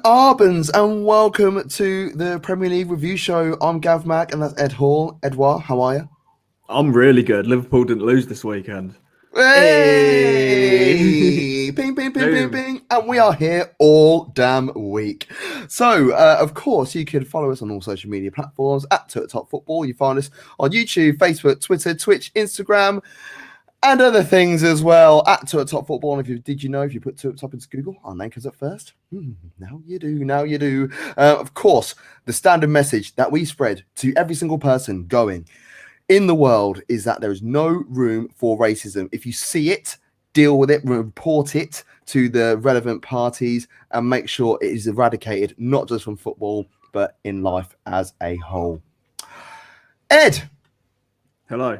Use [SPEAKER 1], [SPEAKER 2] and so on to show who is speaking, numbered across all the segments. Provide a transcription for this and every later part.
[SPEAKER 1] Arbans, and welcome to the Premier League review show. I'm Gav Mack, and that's Ed Hall. Edouard, how are you?
[SPEAKER 2] I'm really good. Liverpool didn't lose this weekend.
[SPEAKER 1] Hey! Ping, ping, ping, ping, ping. And we are here all damn week. So, of course, you can follow us on all social media platforms at Top Football. You find us on YouTube, Facebook, Twitter, Twitch, Instagram, and other things as well at Top Football. And if you put Top into Google, our name comes up first. Now you do. Of course, the standard message that we spread to every single person going in the world is that there is no room for racism. If you see it, deal with it, report it to the relevant parties, and make sure it is eradicated, not just from football, but in life as a whole. Ed.
[SPEAKER 2] Hello.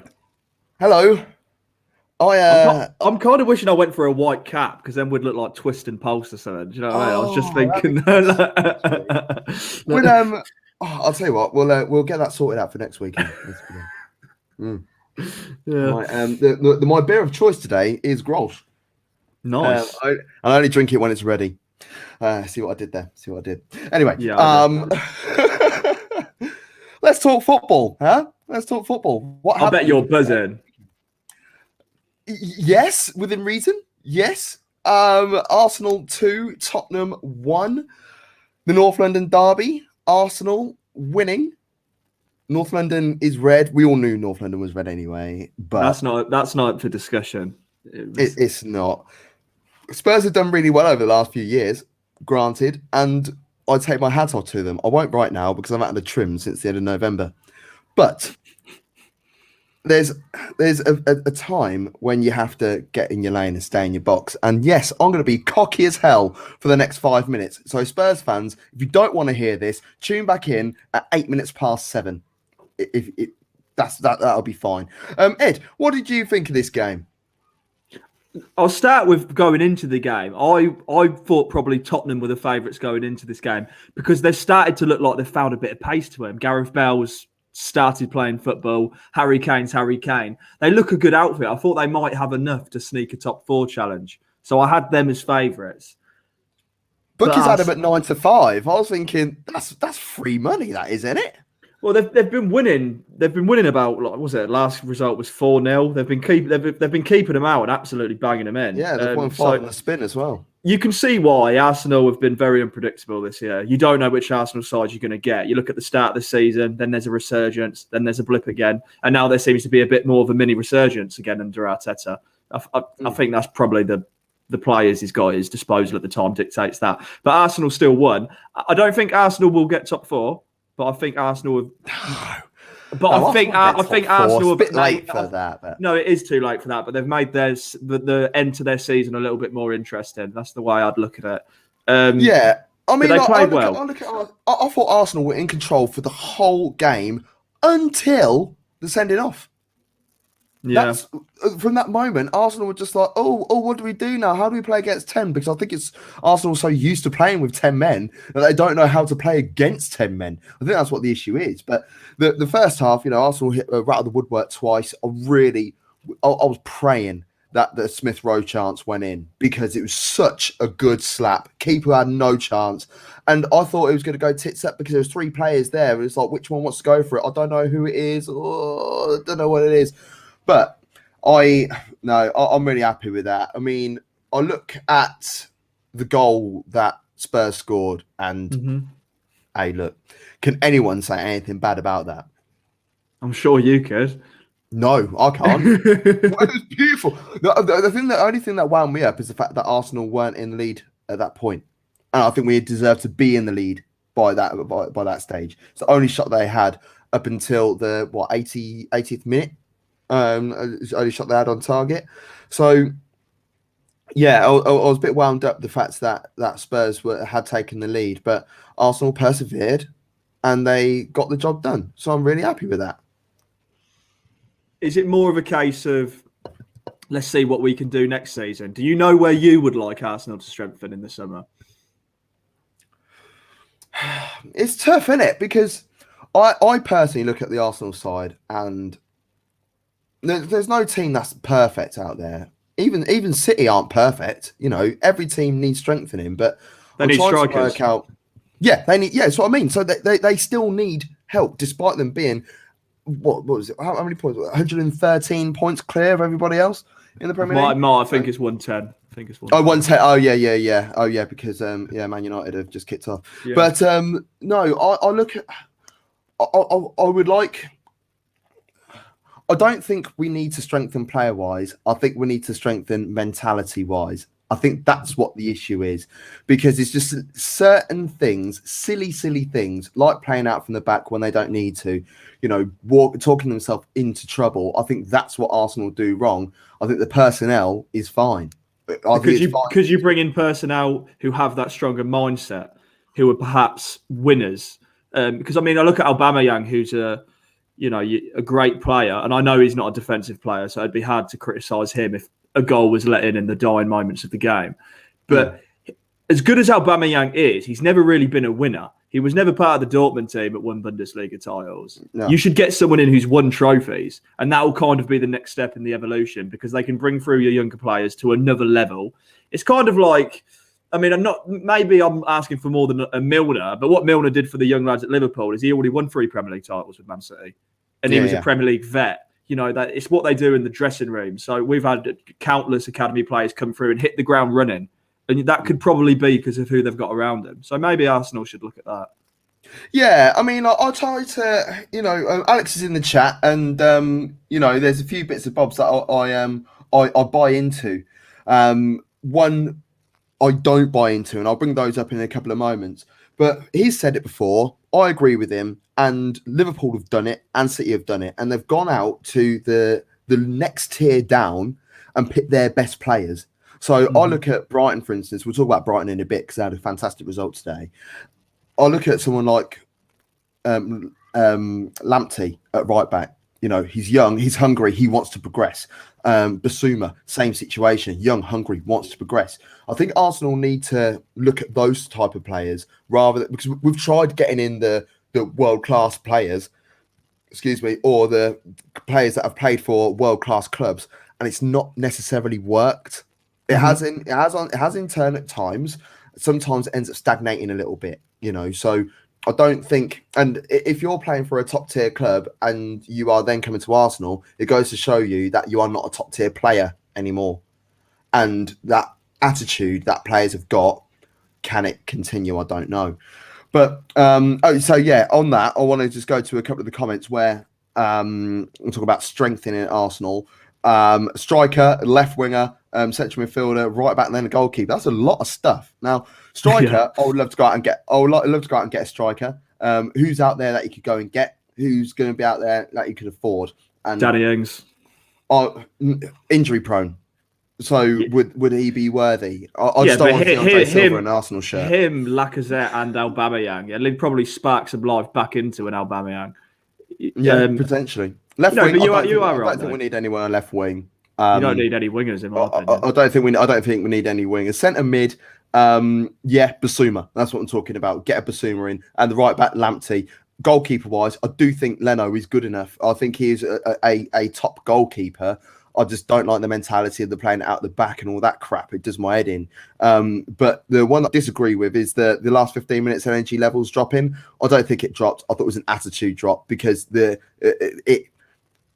[SPEAKER 3] I'm kind of wishing I went for a white cap because then we'd look like Twist and Pulse or something. Do you know what I mean? I was just thinking.
[SPEAKER 1] I'll tell you what, we'll get that sorted out for next weekend.
[SPEAKER 3] Yeah.
[SPEAKER 1] Right, my beer of choice today is Grolsch.
[SPEAKER 3] Nice.
[SPEAKER 1] I only drink it when it's ready. See what I did there. Anyway, let's talk football, huh? Let's talk football.
[SPEAKER 3] I bet you're buzzing.
[SPEAKER 1] Yes, within reason. Yes. Arsenal 2, Tottenham 1. The North London Derby. Arsenal winning. North London is red. We all knew North London was red anyway, but
[SPEAKER 3] that's not for discussion.
[SPEAKER 1] It's not. Spurs have done really well over the last few years, granted, and I take my hat off to them. I won't right now because I've had the trim since the end of November, but there's a time when you have to get in your lane and stay in your box. And yes, I'm going to be cocky as hell for the next 5 minutes. So Spurs fans, if you don't want to hear this, tune back in at 8 minutes past 7. That'll be fine. Ed, what did you think of this game?
[SPEAKER 3] I'll start with going into the game. I thought probably Tottenham were the favourites going into this game because they've started to look like they've found a bit of pace to them. Gareth Bale's started playing football. Harry Kane's Harry Kane. They look a good outfit. I thought they might have enough to sneak a top 4 challenge. So I had them as favourites.
[SPEAKER 1] Bookies had them at 9-5. I was thinking that's free money, that is, isn't it?
[SPEAKER 3] Well, they've been winning. They've been winning about, like, what was it? Last result was 4-0. They've been keeping them out and absolutely banging them in.
[SPEAKER 1] Yeah, they've won 5 on the spin as well.
[SPEAKER 3] You can see why Arsenal have been very unpredictable this year. You don't know which Arsenal side you're going to get. You look at the start of the season, then there's a resurgence, then there's a blip again, and now there seems to be a bit more of a mini resurgence again under Arteta. I think that's probably the players he's got at his disposal at the time dictates that. But Arsenal still won. I don't think Arsenal will get top 4. But I think Arsenal have. I think Arsenal
[SPEAKER 1] are a bit late for that. But...
[SPEAKER 3] No, it is too late for that. But they've made the end to their season a little bit more interesting. That's the way I'd look at it.
[SPEAKER 1] Yeah, I mean,
[SPEAKER 3] they played well.
[SPEAKER 1] I thought Arsenal were in control for the whole game until the sending off.
[SPEAKER 3] Yeah.
[SPEAKER 1] From that moment, Arsenal were just like, oh, what do we do now? How do we play against 10? Because I think it's Arsenal so used to playing with 10 men that they don't know how to play against 10 men. I think that's what the issue is. But the first half, Arsenal hit rattled the woodwork twice. I was praying that the Smith Rowe chance went in because it was such a good slap. Keeper had no chance. And I thought it was going to go tits up because there was 3 players there. It's like, which one wants to go for it? I don't know who it is. I don't know what it is. But I'm really happy with that. I mean, I look at the goal that Spurs scored and, hey, look, can anyone say anything bad about that?
[SPEAKER 3] I'm sure you could.
[SPEAKER 1] No, I can't. It was beautiful. The only thing that wound me up is the fact that Arsenal weren't in the lead at that point. And I think we deserved to be in the lead by that stage. It's the only shot they had up until the 80th minute. Only shot they had on target. So, yeah, I was a bit wound up the fact that Spurs had taken the lead, but Arsenal persevered and they got the job done. So I'm really happy with that.
[SPEAKER 3] Is it more of a case of let's see what we can do next season? Do you know where you would like Arsenal to strengthen in the summer?
[SPEAKER 1] It's tough, isn't it? Because I personally look at the Arsenal side and there's no team that's perfect out there. Even City aren't perfect. Every team needs strengthening. But
[SPEAKER 3] They need
[SPEAKER 1] trying to
[SPEAKER 3] strikers.
[SPEAKER 1] work out. Yeah, they need. Yeah, that's what I mean. So they still need help, despite them being what was it? How many points? 113 points clear of everybody else in the Premier League.
[SPEAKER 3] I think it's 110. I think it's 110.
[SPEAKER 1] Oh, 110. Oh, yeah. Oh, yeah, because Man United have just kicked off.
[SPEAKER 3] Yeah.
[SPEAKER 1] But no, I look at. I would like. I don't think we need to strengthen player-wise. I think we need to strengthen mentality-wise. I think that's what the issue is, because it's just certain things, silly things, like playing out from the back when they don't need to, talking themselves into trouble. I think that's what Arsenal do wrong. I think the personnel is fine.
[SPEAKER 3] Because you bring in personnel who have that stronger mindset, who are perhaps winners. Because I look at Aubameyang, who's a great player, and I know he's not a defensive player, so it'd be hard to criticise him if a goal was let in the dying moments of the game. But as good as Aubameyang is, he's never really been a winner. He was never part of the Dortmund team that won Bundesliga titles. No. You should get someone in who's won trophies, and that will kind of be the next step in the evolution, because they can bring through your younger players to another level. It's kind of like, maybe I'm asking for more than a Milner, but what Milner did for the young lads at Liverpool is he already won 3 Premier League titles with Man City, and he was a Premier League vet. That it's what they do in the dressing room. So we've had countless academy players come through and hit the ground running, and that could probably be because of who they've got around them. So maybe Arsenal should look at that.
[SPEAKER 1] Yeah, I'll try to, Alex is in the chat, and there's a few bits and bobs that I buy into. One I don't buy into, and I'll bring those up in a couple of moments. But he's said it before. I agree with him, and Liverpool have done it, and City have done it, and they've gone out to the next tier down and picked their best players. So I look at Brighton, for instance. We'll talk about Brighton in a bit because they had a fantastic result today. I look at someone like Lamptey at right back. He's young, he's hungry, he wants to progress. Basuma, same situation, young, hungry, wants to progress. I think Arsenal need to look at those type of players because we've tried getting in the world-class players, or the players that have played for world-class clubs, and it's not necessarily worked. It has in turn at times. Sometimes it ends up stagnating a little bit, so I don't think, and if you're playing for a top tier club and you are then coming to Arsenal, it goes to show you that you are not a top tier player anymore. And that attitude that players have got, can it continue? I don't know. But, on that, I want to just go to a couple of the comments where we'll talk about strengthening Arsenal. Striker, left winger, central midfielder, right back, and then a goalkeeper. That's a lot of stuff. Now, striker, I would love to go out and get. I would love to go out and get a striker. Who's out there that you could go and get? Who's going to be out there that you could afford? And
[SPEAKER 3] Danny Ings.
[SPEAKER 1] Injury prone. So would he be worthy? I just don't want to see Silva in an Arsenal shirt.
[SPEAKER 3] Him, Lacazette, and Aubameyang. Yeah, he'd probably spark some life back into an Aubameyang.
[SPEAKER 1] Yeah, potentially. Left wing.
[SPEAKER 3] But I
[SPEAKER 1] don't think we need anyone on left wing.
[SPEAKER 3] You don't need any wingers in my opinion.
[SPEAKER 1] I don't think we need any wingers. Centre mid. Basuma. That's what I'm talking about. Get a Basuma in, and the right back Lamptey. Goalkeeper wise, I do think Leno is good enough. I think he is a top goalkeeper. I just don't like the mentality of the playing out the back and all that crap. It does my head in. But the one that I disagree with is the last 15 minutes energy levels dropping. I don't think it dropped. I thought it was an attitude drop because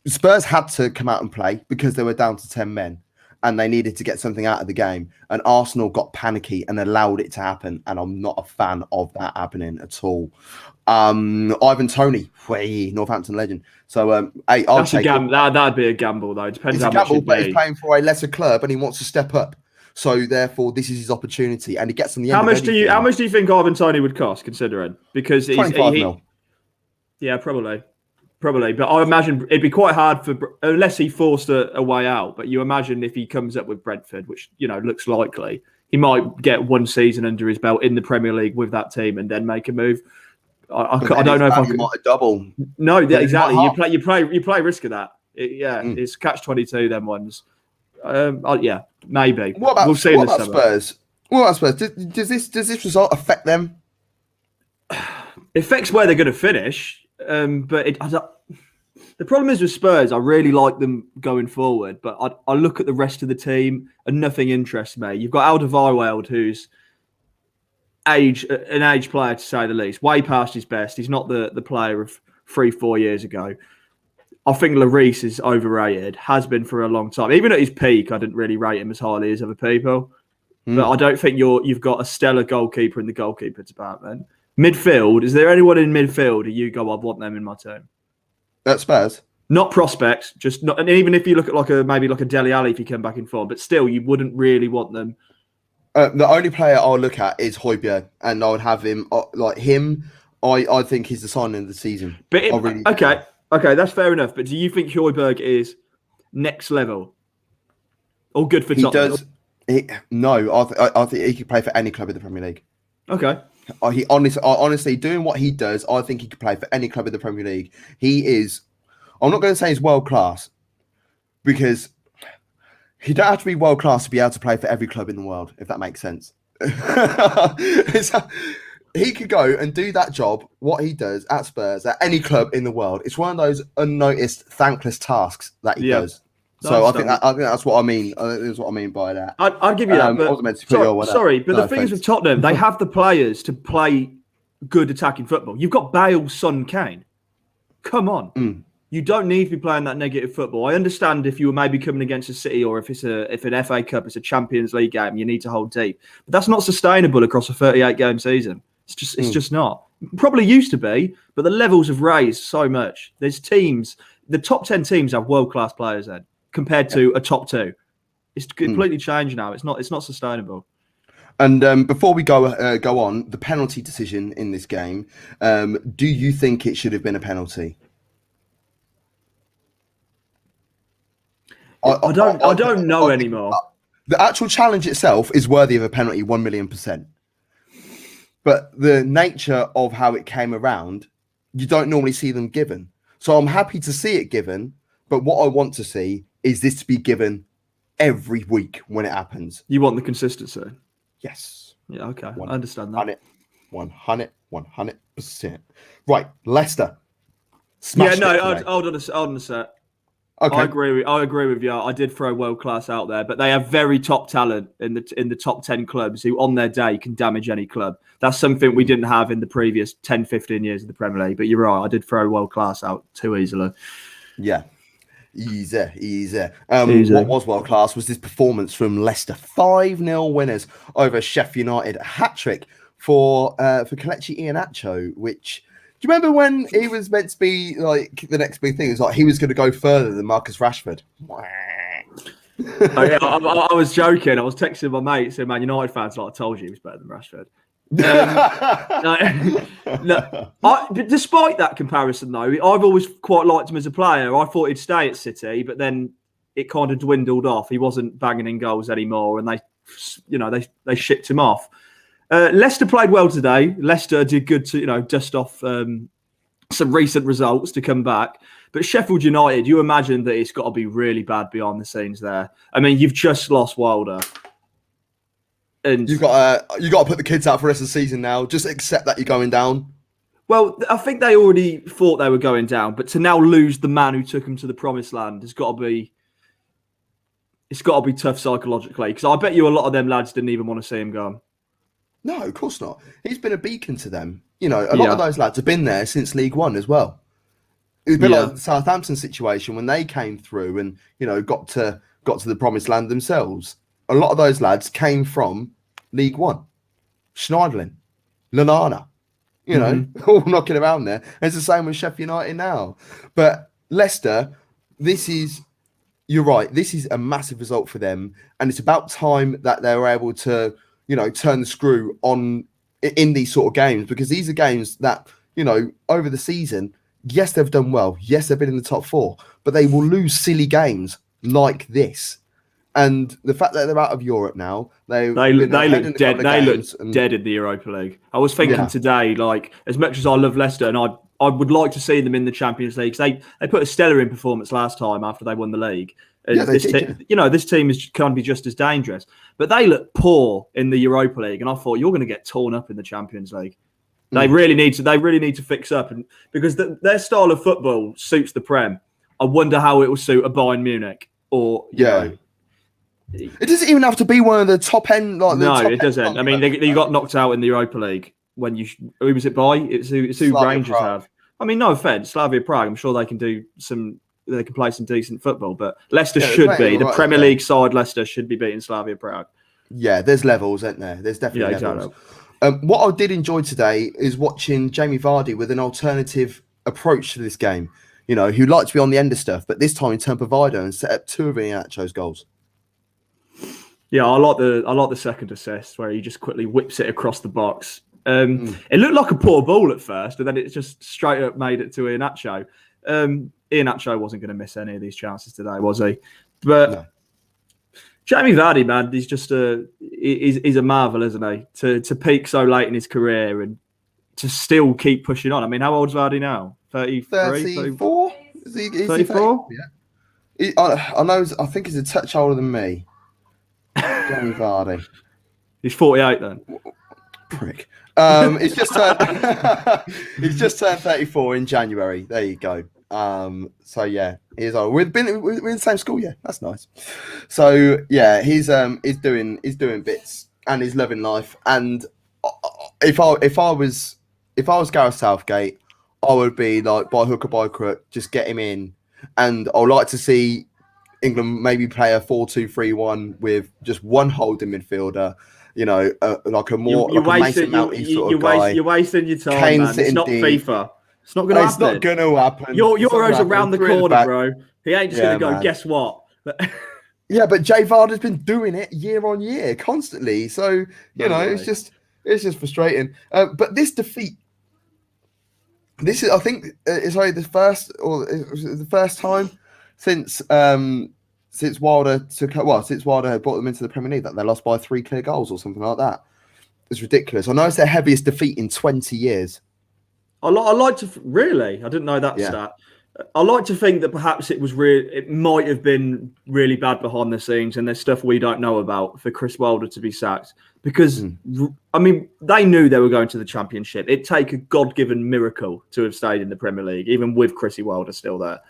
[SPEAKER 1] Spurs had to come out and play because they were down to 10 men and they needed to get something out of the game. And Arsenal got panicky and allowed it to happen. And I'm not a fan of that happening at all. Ivan Toney, Northampton legend. So, I'll take it.
[SPEAKER 3] That'd be a gamble, though. It depends
[SPEAKER 1] it's
[SPEAKER 3] how
[SPEAKER 1] a gamble,
[SPEAKER 3] much
[SPEAKER 1] but he's playing for a lesser club and he wants to step up. So, therefore, this is his opportunity. And he gets on the end
[SPEAKER 3] How much do you think Ivan Toney would cost, considering? Because
[SPEAKER 1] 25 mil.
[SPEAKER 3] Yeah, probably. But I imagine it'd be quite hard unless he forced a way out. But you imagine if he comes up with Brentford, which looks likely, he might get one season under his belt in the Premier League with that team and then make a move. I don't know if I could
[SPEAKER 1] might double.
[SPEAKER 3] No, exactly. You play risk of that. It's catch-22. Them ones. Maybe.
[SPEAKER 1] What about,
[SPEAKER 3] we'll see
[SPEAKER 1] what about Spurs? What about Spurs? Does this result affect them?
[SPEAKER 3] It affects where they're going to finish. But the problem is with Spurs, I really like them going forward, but I look at the rest of the team and nothing interests me. You've got Alderweireld, who's an age player to say the least. Way past his best. He's not the player of 3-4 years ago. I think Lloris is overrated. Has been for a long time. Even at his peak, I didn't really rate him as highly as other people. But I don't think you've got a stellar goalkeeper in the goalkeeper department. Midfield, is there anyone in midfield who you go, I'd want them in my team?
[SPEAKER 1] At Spurs?
[SPEAKER 3] Not prospects, just not. And even if you look at maybe like a Dele Alli if he came back in form, but still, you wouldn't really want them.
[SPEAKER 1] The only player I'll look at is Højbjerg, and I would have him I think he's the signing of the season.
[SPEAKER 3] But okay, that's fair enough. But do you think Højbjerg is next level or good for Tottenham?
[SPEAKER 1] I think he could play for any club in the Premier League.
[SPEAKER 3] Okay.
[SPEAKER 1] Honestly, doing what he does, I think he could play for any club in the Premier League. He is. I'm not going to say he's world class because he don't have to be world class to be able to play for every club in the world, if that makes sense. He could go and do that job, what he does at Spurs, at any club in the world. It's one of those unnoticed, thankless tasks that he does. So I think that's what I mean. That's what I mean by that.
[SPEAKER 3] I'd give you that. But
[SPEAKER 1] I wasn't meant to put your
[SPEAKER 3] sorry, but the thing is with Tottenham, they have the players to play good attacking football. You've got Bale, Son, Kane. Come on. You don't need to be playing that negative football. I understand if you were maybe coming against a City or if an FA Cup, it's a Champions League game, you need to hold deep. But that's not sustainable across a 38-game season. It's just not. Probably used to be, but the levels have raised so much. There's teams, the top 10 teams have world-class players then, compared to a top 2. It's completely changed now. It's not sustainable.
[SPEAKER 1] And before we go on, the penalty decision in this game, do you think it should have been a penalty?
[SPEAKER 3] I don't know anymore.
[SPEAKER 1] The actual challenge itself is worthy of a penalty 1,000,000%. But the nature of how it came around, you don't normally see them given. So I'm happy to see it given, but what I want to see is this to be given every week when it happens.
[SPEAKER 3] You want the consistency?
[SPEAKER 1] Yes.
[SPEAKER 3] Yeah, okay. I understand that.
[SPEAKER 1] 100%. Right, Leicester.
[SPEAKER 3] Hold on a sec.
[SPEAKER 1] Okay.
[SPEAKER 3] I agree with you. I did throw world class out there, but they have very top talent in the top 10 clubs who on their day can damage any club. That's something we didn't have in the previous 10, 15 years of the Premier League. But you're right, I did throw world class out too easily.
[SPEAKER 1] Yeah. Easy. What was world class was this performance from Leicester. 5-0 winners over Sheffield United. A hat-trick for Kelechi Iheanacho, which... Do you remember when he was meant to be like the next big thing? It was like he was going to go further than Marcus Rashford.
[SPEAKER 3] I was joking. I was texting my mate saying, "Man, United fans, like I told you, he was better than Rashford." Despite that comparison, though, I've always quite liked him as a player. I thought he'd stay at City, but then it kind of dwindled off. He wasn't banging in goals anymore, and they shipped him off. Leicester played well today. Leicester did good to dust off some recent results to come back. But Sheffield United, you imagine that it's got to be really bad behind the scenes there. I mean, you've just lost Wilder, and
[SPEAKER 1] you got to put the kids out for the rest of the season now. Just accept that you're going down. Well,
[SPEAKER 3] I think they already thought they were going down, but to now lose the man who took them to the promised land has got to be. It's got to be tough psychologically, because I bet you a lot of them lads didn't even want to see him go.
[SPEAKER 1] No, of course not. He's been a beacon to them. A lot of those lads have been there since League One as well. It's been like the Southampton situation when they came through and got to the promised land themselves. A lot of those lads came from League One. Schneiderlin, Lallana, all knocking around there. And it's the same with Sheffield United now. But Leicester, you're right. This is a massive result for them, and it's about time that they were able to. Turn the screw on in these sort of games, because these are games that, over the season, yes, they've done well. Yes, they've been in the top 4, but they will lose silly games like this. And the fact that they're out of Europe now, they look dead.
[SPEAKER 3] They look dead in the Europa League. I was thinking today, like, as much as I love Leicester, and I would like to see them in the Champions League, because they put a stellar in performance last time after they won the league. This team can't be just as dangerous, but they look poor in the Europa League, and I thought you're going to get torn up in the Champions League. They really need to fix up, and because their style of football suits the Prem. I wonder how it will suit a Bayern Munich or
[SPEAKER 1] It doesn't even have to be one of the top end. Like the
[SPEAKER 3] No,
[SPEAKER 1] top
[SPEAKER 3] it doesn't. I mean, they got knocked out in the Europa League when who was it by? It's who
[SPEAKER 1] Slavia
[SPEAKER 3] Rangers
[SPEAKER 1] Prague.
[SPEAKER 3] have. I mean, no offense, Slavia Prague. I'm sure they can do some. They can play some decent football, but Leicester should be the Premier League side. Leicester should be beating Slavia Prague.
[SPEAKER 1] Yeah, there's levels, isn't there? There's definitely levels. Exactly. What I did enjoy today is watching Jamie Vardy with an alternative approach to this game. You know, who liked to be on the end of stuff, but this time he turned provider and set up 2 of Iheanacho's goals.
[SPEAKER 3] Yeah, I like the second assist where he just quickly whips it across the box. It looked like a poor ball at first, and then it just straight up made it to Iheanacho. Iheanacho wasn't going to miss any of these chances today, was he? But no. Jamie Vardy, man, he's just he's a marvel, isn't he? To peak so late in his career and to still keep pushing on. I mean, how old's Vardy now?
[SPEAKER 1] 34? Is he
[SPEAKER 3] 34?
[SPEAKER 1] Yeah. I think he's a touch older than me. Jamie Vardy.
[SPEAKER 3] He's 48 then.
[SPEAKER 1] Prick. He's just turned 34 in January. There you go. So yeah, he's old. We're in the same school. Yeah, that's nice. So yeah, he's doing bits and he's loving life. And if I was Gareth Southgate, I would be like, by hook or by crook, just get him in. And I'd like to see England maybe play a 4-2-3-1 with just one holding midfielder. You know, like a more Mason Mounty sort of guy.
[SPEAKER 3] You're wasting your time, Kane, man. It's not FIFA. It's not going to happen.
[SPEAKER 1] It's not going to happen.
[SPEAKER 3] Euros around the corner, bro. He ain't just going to go, man. Guess what?
[SPEAKER 1] Yeah, but Jay Vardy's been doing it year on year, constantly. So, it's just frustrating. But this defeat, this is, I think, it's like the first time since Wilder had brought them into the Premier League that they lost by 3 clear goals or something like that. It's ridiculous. I know it's their heaviest defeat in 20 years.
[SPEAKER 3] I like to really. I didn't know that stat. I like to think that perhaps it might have been really bad behind the scenes, and there's stuff we don't know about for Chris Wilder to be sacked. Because I mean, they knew they were going to the Championship. It'd take a God-given miracle to have stayed in the Premier League, even with Chrissy Wilder still there.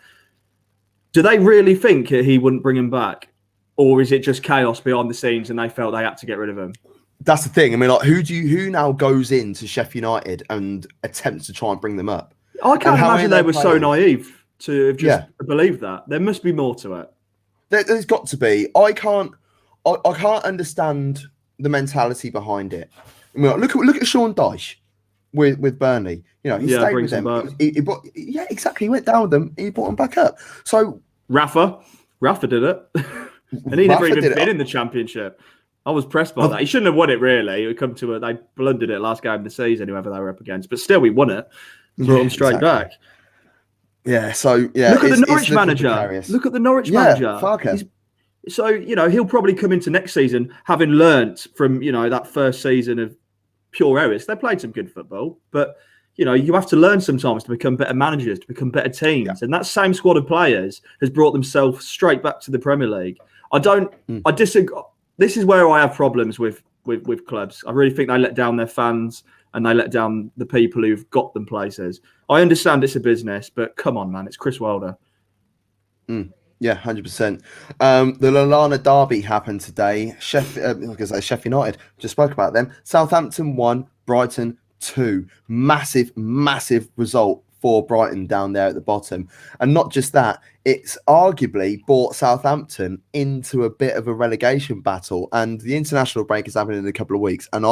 [SPEAKER 3] Do they really think he wouldn't bring him back, or is it just chaos behind the scenes and they felt they had to get rid of him?
[SPEAKER 1] That's the thing. I mean, like, who now goes into Sheffield United and attempts to try and bring them up?
[SPEAKER 3] I can't imagine they were so naive to have just believed that. There must be more to it.
[SPEAKER 1] There's got to be. I can't understand the mentality behind it. I mean, look at Sean Dyche with Burnley. You know, he stayed with them. Exactly. He went down with them. He brought them back up. So
[SPEAKER 3] Rafa did it, and he never even been in the Championship. I was pressed by that. He shouldn't have won it, really. It would come to they blundered it last game of the season, whoever they were up against. But still, we won it. Brought them straight back.
[SPEAKER 1] Yeah, so, yeah.
[SPEAKER 3] Look at the Norwich manager. Look at the Norwich manager.
[SPEAKER 1] Fuck him.
[SPEAKER 3] So, he'll probably come into next season having learnt from, that first season of pure errors. They played some good football, but, you have to learn sometimes to become better managers, to become better teams. Yeah. And that same squad of players has brought themselves straight back to the Premier League. I disagree. This is where I have problems with clubs. I really think they let down their fans and they let down the people who've got them places. I understand it's a business, but come on, man, it's Chris Wilder.
[SPEAKER 1] Yeah, 100%. The Lallana Derby happened today. Sheffield United, just spoke about them. Southampton 1, Brighton 2. Massive, massive result for Brighton down there at the bottom. And not just that, it's arguably brought Southampton into a bit of a relegation battle. And the international break is happening in a couple of weeks. And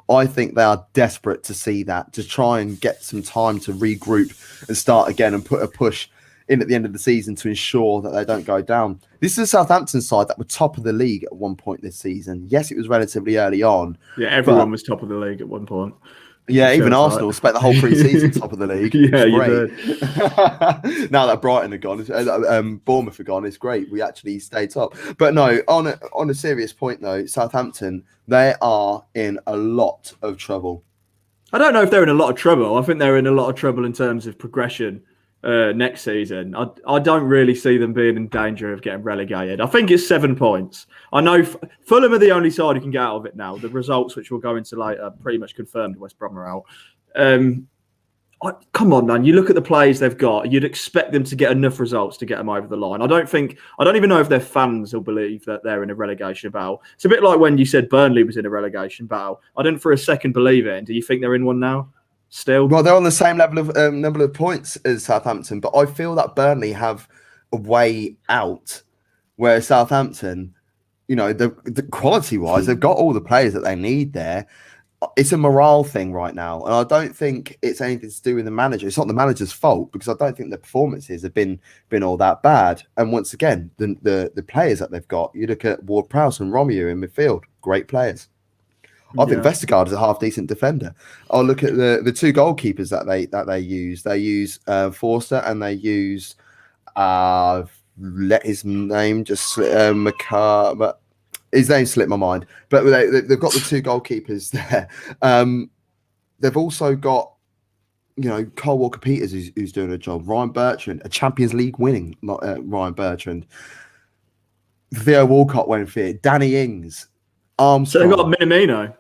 [SPEAKER 1] I think they are desperate to see that, to try and get some time to regroup and start again and put a push in at the end of the season to ensure that they don't go down. This is a Southampton side that were top of the league at one point this season. Yes, it was relatively early on.
[SPEAKER 3] Yeah, everyone was top of the league at one point.
[SPEAKER 1] Yeah, even Arsenal spent the whole pre-season top of the league.
[SPEAKER 3] Yeah, you did.
[SPEAKER 1] Now that Brighton are gone, Bournemouth are gone, it's great. We actually stayed top. But no, on a serious point though, Southampton, they are in a lot of trouble.
[SPEAKER 3] I don't know if they're in a lot of trouble. I think they're in a lot of trouble in terms of progression next season. I don't really see them being in danger of getting relegated. I think it's 7 points. I know Fulham are the only side who can get out of it now. The results, which we'll go into later, pretty much confirmed West Brom are out. Come on, man. You look at the players they've got, you'd expect them to get enough results to get them over the line. I don't even know if their fans will believe that they're in a relegation battle. It's a bit like when you said Burnley was in a relegation battle. I didn't for a second believe it. And do you think they're in one now? Still?
[SPEAKER 1] Well, they're on the same level of number of points as Southampton, but I feel that Burnley have a way out, where Southampton, the quality-wise, they've got all the players that they need there. It's a morale thing right now, and I don't think it's anything to do with the manager. It's not the manager's fault, because I don't think the performances have been all that bad. And once again, the players that they've got, you look at Ward-Prowse and Romeo in midfield, great players. I think Vestergaard is a half decent defender. I'll look at the two goalkeepers that they use. They use Forster, and they use let his name just slip, but his name slipped my mind. But they've got the two goalkeepers there. They've also got Kyle Walker-Peters who's doing a job. Ryan Bertrand, a Champions League winning Ryan Bertrand. Theo Walcott went fit. Danny Ings. Armstrong.
[SPEAKER 3] So they've got Minamino.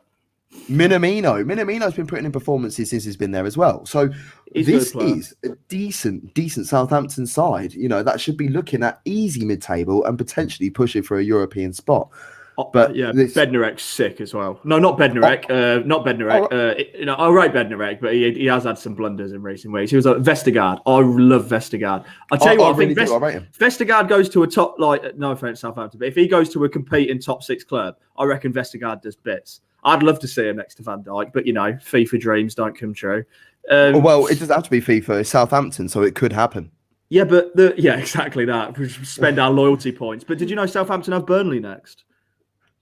[SPEAKER 1] Minamino's been putting in performances since he's been there as well. So this is a decent Southampton side. That should be looking at easy mid-table and potentially pushing for a European spot. But
[SPEAKER 3] Bednarek's sick as well. No, not Bednarek. Not Bednarek. I rate Bednarek, but he has had some blunders in recent weeks. He was like Vestergaard. I love Vestergaard. I tell you what, I think Vestergaard goes to a top, no offense, Southampton, but if he goes to a competing top 6 club, I reckon Vestergaard does bits. I'd love to see him next to Van Dijk, but FIFA dreams don't come true.
[SPEAKER 1] Well, it doesn't have to be FIFA. It's Southampton, so it could happen.
[SPEAKER 3] Yeah, but exactly that. We spend our loyalty points. But did you know Southampton have Burnley next?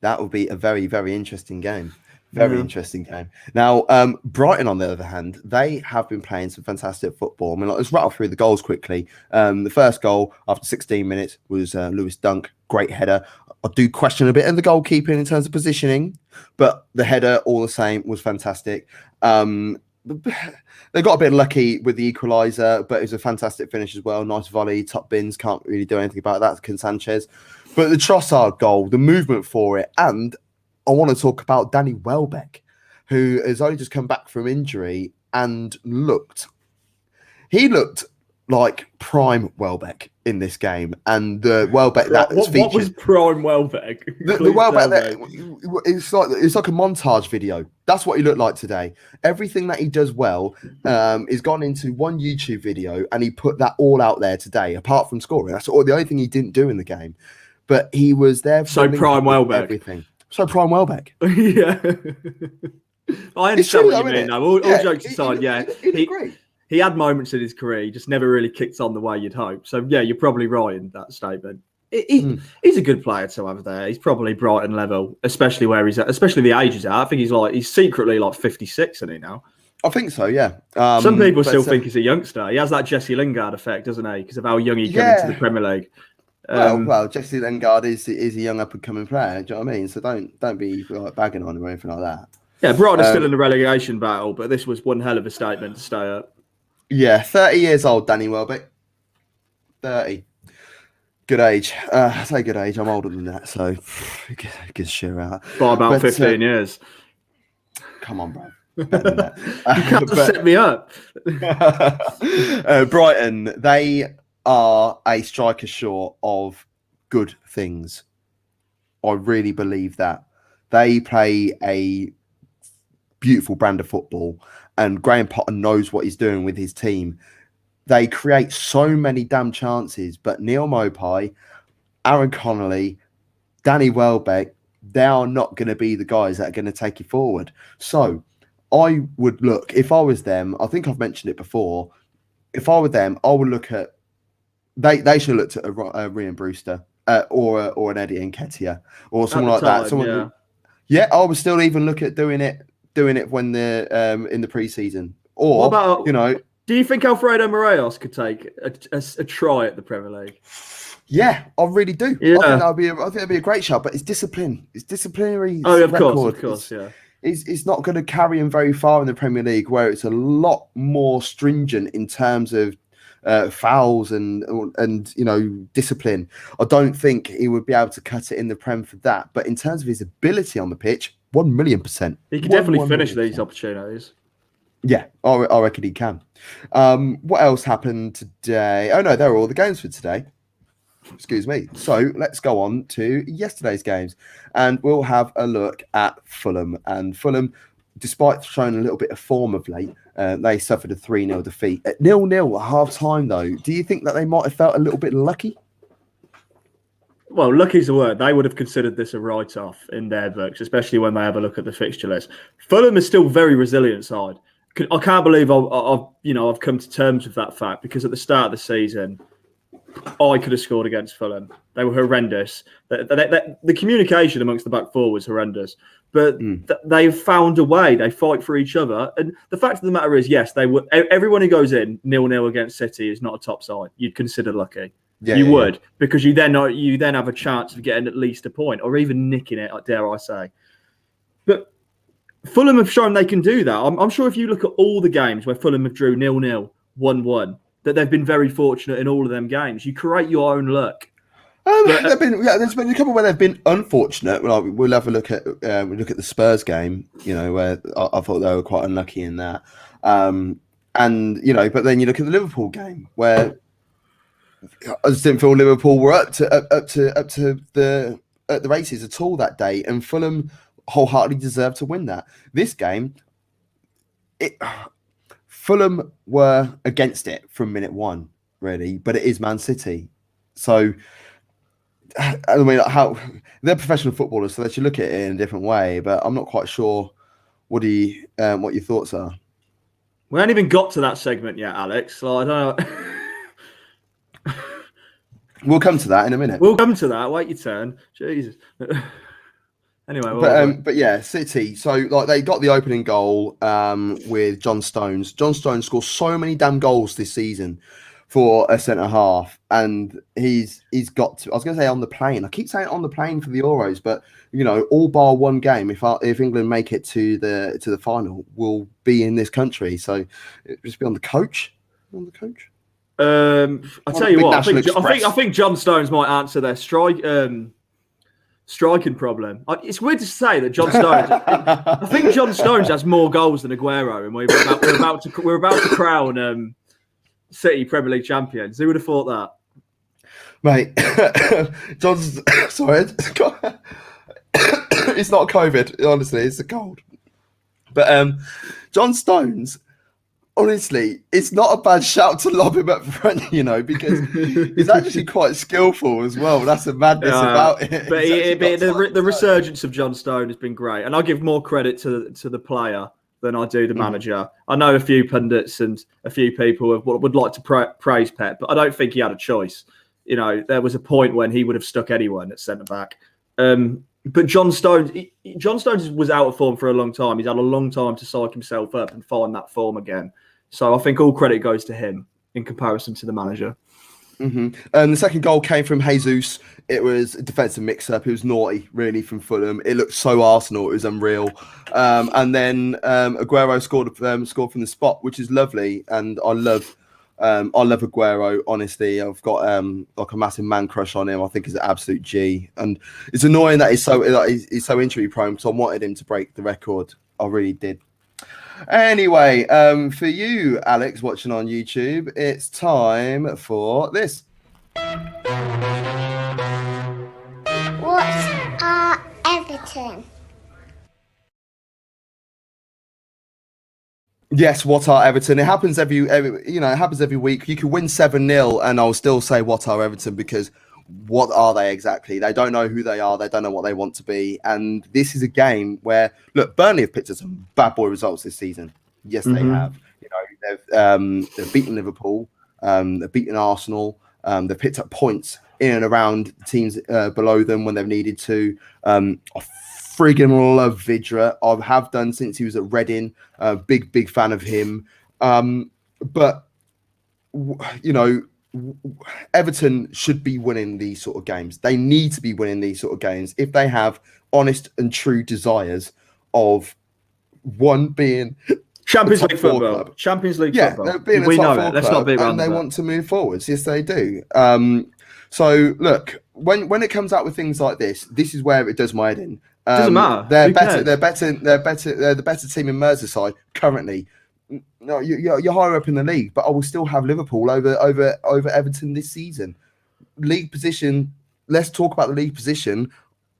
[SPEAKER 1] That will be a very, very interesting game. Very interesting game. Now, Brighton, on the other hand, they have been playing some fantastic football. I mean, let's rattle through the goals quickly. The first goal after 16 minutes was Lewis Dunk, great header. I do question a bit of the goalkeeping in terms of positioning, but the header, all the same, was fantastic. They got a bit lucky with the equaliser, but it was a fantastic finish as well. Nice volley, top bins, can't really do anything about that. Ken Sanchez. But the Trossard goal, the movement for it, and I want to talk about Danny Welbeck, who has only just come back from injury and looked like prime Welbeck in this game. And the Welbeck
[SPEAKER 3] what was prime Welbeck?
[SPEAKER 1] The Welbeck, it's like a montage video. That's what he looked like today. Everything that he does well is gone into one YouTube video, and he put that all out there today, apart from scoring. That's the only thing he didn't do in the game. But he was there for
[SPEAKER 3] prime Welbeck.
[SPEAKER 1] Everything. So prime Welbeck.
[SPEAKER 3] Yeah. I understand what you mean, though. All jokes aside, he had moments in his career. He just never really kicked on the way you'd hope. So, yeah, you're probably right in that statement. He's a good player to have there. He's probably Brighton level, especially where he's at, especially the age he's at. I think he's secretly 56, isn't he now?
[SPEAKER 1] I think so, yeah.
[SPEAKER 3] Some people still think he's a youngster. He has that Jesse Lingard effect, doesn't he? Because of how young he came into the Premier League.
[SPEAKER 1] Well, Jesse Lingard is a young up-and-coming player. Do you know what I mean? So don't be bagging on him or anything like that.
[SPEAKER 3] Yeah, Brighton are still in the relegation battle, but this was one hell of a statement to stay up.
[SPEAKER 1] Yeah, 30 years old, Danny Welbeck. 30. Good age. I say good age. I'm older than that, so good shit out.
[SPEAKER 3] By about 15 years.
[SPEAKER 1] Come on, bro. Better than that.
[SPEAKER 3] You can't set me up.
[SPEAKER 1] Brighton, they are a striker short of good things. I really believe that. They play a beautiful brand of football, and Graham Potter knows what he's doing with his team. They create so many damn chances, but Neil Maupay, Aaron Connolly, Danny Welbeck, they are not going to be the guys that are going to take you forward. So I would look, if I was them, I think I've mentioned it before, if I were them, I would look at, they should look at a Ryan Brewster or an Eddie Nketiah or someone like that. Someone I would still even look at doing it when they're in the preseason. Or
[SPEAKER 3] what about, do you think Alfredo Morelos could take a try at the Premier League?
[SPEAKER 1] Yeah, I really do.
[SPEAKER 3] Yeah.
[SPEAKER 1] I think that'd be a great shot, but it's discipline. It's disciplinary.
[SPEAKER 3] Of course, yeah.
[SPEAKER 1] It's not going to carry him very far in the Premier League, where it's a lot more stringent in terms of fouls and discipline. I don't think he would be able to cut it in the Prem for that. But in terms of his ability on the pitch, 1,000,000%.
[SPEAKER 3] He could definitely finish these opportunities.
[SPEAKER 1] Yeah, I reckon he can. What else happened today? Oh no, there are all the games for today. Excuse me. So let's go on to yesterday's games, and we'll have a look at Fulham. And Fulham, despite showing a little bit of form of late, they suffered a 3-0 defeat at 0-0 at half time. Though, do you think that they might have felt a little bit lucky?
[SPEAKER 3] Well, lucky's the word. They would have considered this a write-off in their books, especially when they have a look at the fixture list. Fulham is still a very resilient side. I can't believe I've come to terms with that fact, because at the start of the season, I could have scored against Fulham. They were horrendous. The communication amongst the back four was horrendous. But they've found a way. They fight for each other. And the fact of the matter is, yes, they would. Everyone who goes in 0-0 against City is not a top side. You'd consider lucky. You would, because you then have a chance of getting at least a point, or even nicking it, dare I say. But Fulham have shown they can do that. I'm sure if you look at all the games where Fulham have drew 0-0, 1-1, that they've been very fortunate in all of them games. You create your own luck.
[SPEAKER 1] There's been a couple where they've been unfortunate. We'll have a look at the Spurs game, where I thought they were quite unlucky in that. But then you look at the Liverpool game where I just didn't feel Liverpool were up to the races at all that day, and Fulham wholeheartedly deserved to win that. This game, Fulham were against it from minute one, really, but it is Man City, so I mean, how they're professional footballers, so they should look at it in a different way. But I'm not quite sure what your thoughts are.
[SPEAKER 3] We haven't even got to that segment yet, Alex. So I don't know.
[SPEAKER 1] We'll come to that in a minute.
[SPEAKER 3] We'll come to that. Wait your turn. Jesus. Anyway,
[SPEAKER 1] but yeah, City. So they got the opening goal with John Stones. John Stones scored so many damn goals this season for a centre half, and he's got to. I was going to say on the plane. I keep saying on the plane for the Euros, but all bar one game. If England make it to the final, will be in this country. So it just be on the coach. On the coach.
[SPEAKER 3] I tell you what. I think John Stones might answer their striking problem. It's weird to say that John Stones. I think John Stones has more goals than Aguero, and we're about to crown City Premier League champions. Who would have thought that,
[SPEAKER 1] mate? John's sorry, it's not COVID. Honestly, it's a cold. But John Stones. Honestly, it's not a bad shout to lob him up front, because he's actually quite skillful as well. That's the madness about it.
[SPEAKER 3] But the resurgence of John Stone has been great, and I give more credit to the player than I do the manager. I know a few pundits and a few people would like to praise Pep, but I don't think he had a choice. There was a point when he would have stuck anyone at centre back. But John Stones was out of form for a long time. He's had a long time to psych himself up and find that form again. So I think all credit goes to him in comparison to the manager.
[SPEAKER 1] The second goal came from Jesus. It was a defensive mix-up. It was naughty, really, from Fulham. It looked so Arsenal. It was unreal. And then Aguero scored from the spot, which is lovely. And I love Aguero. Honestly, I've got a massive man crush on him. I think he's an absolute G. And it's annoying that he's so injury prone, because I wanted him to break the record. I really did. Anyway, for you, Alex, watching on YouTube, it's time for this.
[SPEAKER 4] What are Everton?
[SPEAKER 1] Yes, what are Everton? It happens every week. You can win 7-0 and I'll still say what are Everton, because what are they exactly? They don't know who they are. They don't know what they want to be. And this is a game where, look, Burnley have picked up some bad boy results this season. Yes, they have. They've beaten Liverpool. They've beaten Arsenal. They've picked up points in and around teams below them when they've needed to. I friggin' love Vidra. I have done since he was at Reading. Big fan of him. But Everton should be winning these sort of games. They need to be winning these sort of games if they have honest and true desires of one being
[SPEAKER 3] Champions League football. Champions League football.
[SPEAKER 1] Being
[SPEAKER 3] we
[SPEAKER 1] a top
[SPEAKER 3] know
[SPEAKER 1] four
[SPEAKER 3] it. Let's
[SPEAKER 1] club,
[SPEAKER 3] not beat around
[SPEAKER 1] and they
[SPEAKER 3] that.
[SPEAKER 1] want to move forwards. Yes, they do. So look, when it comes out with things like this is where it does my head in.
[SPEAKER 3] Doesn't matter.
[SPEAKER 1] They're better. They're the better team in Merseyside currently. No, you're higher up in the league, but I will still have Liverpool over Everton this season. League position. Let's talk about the league position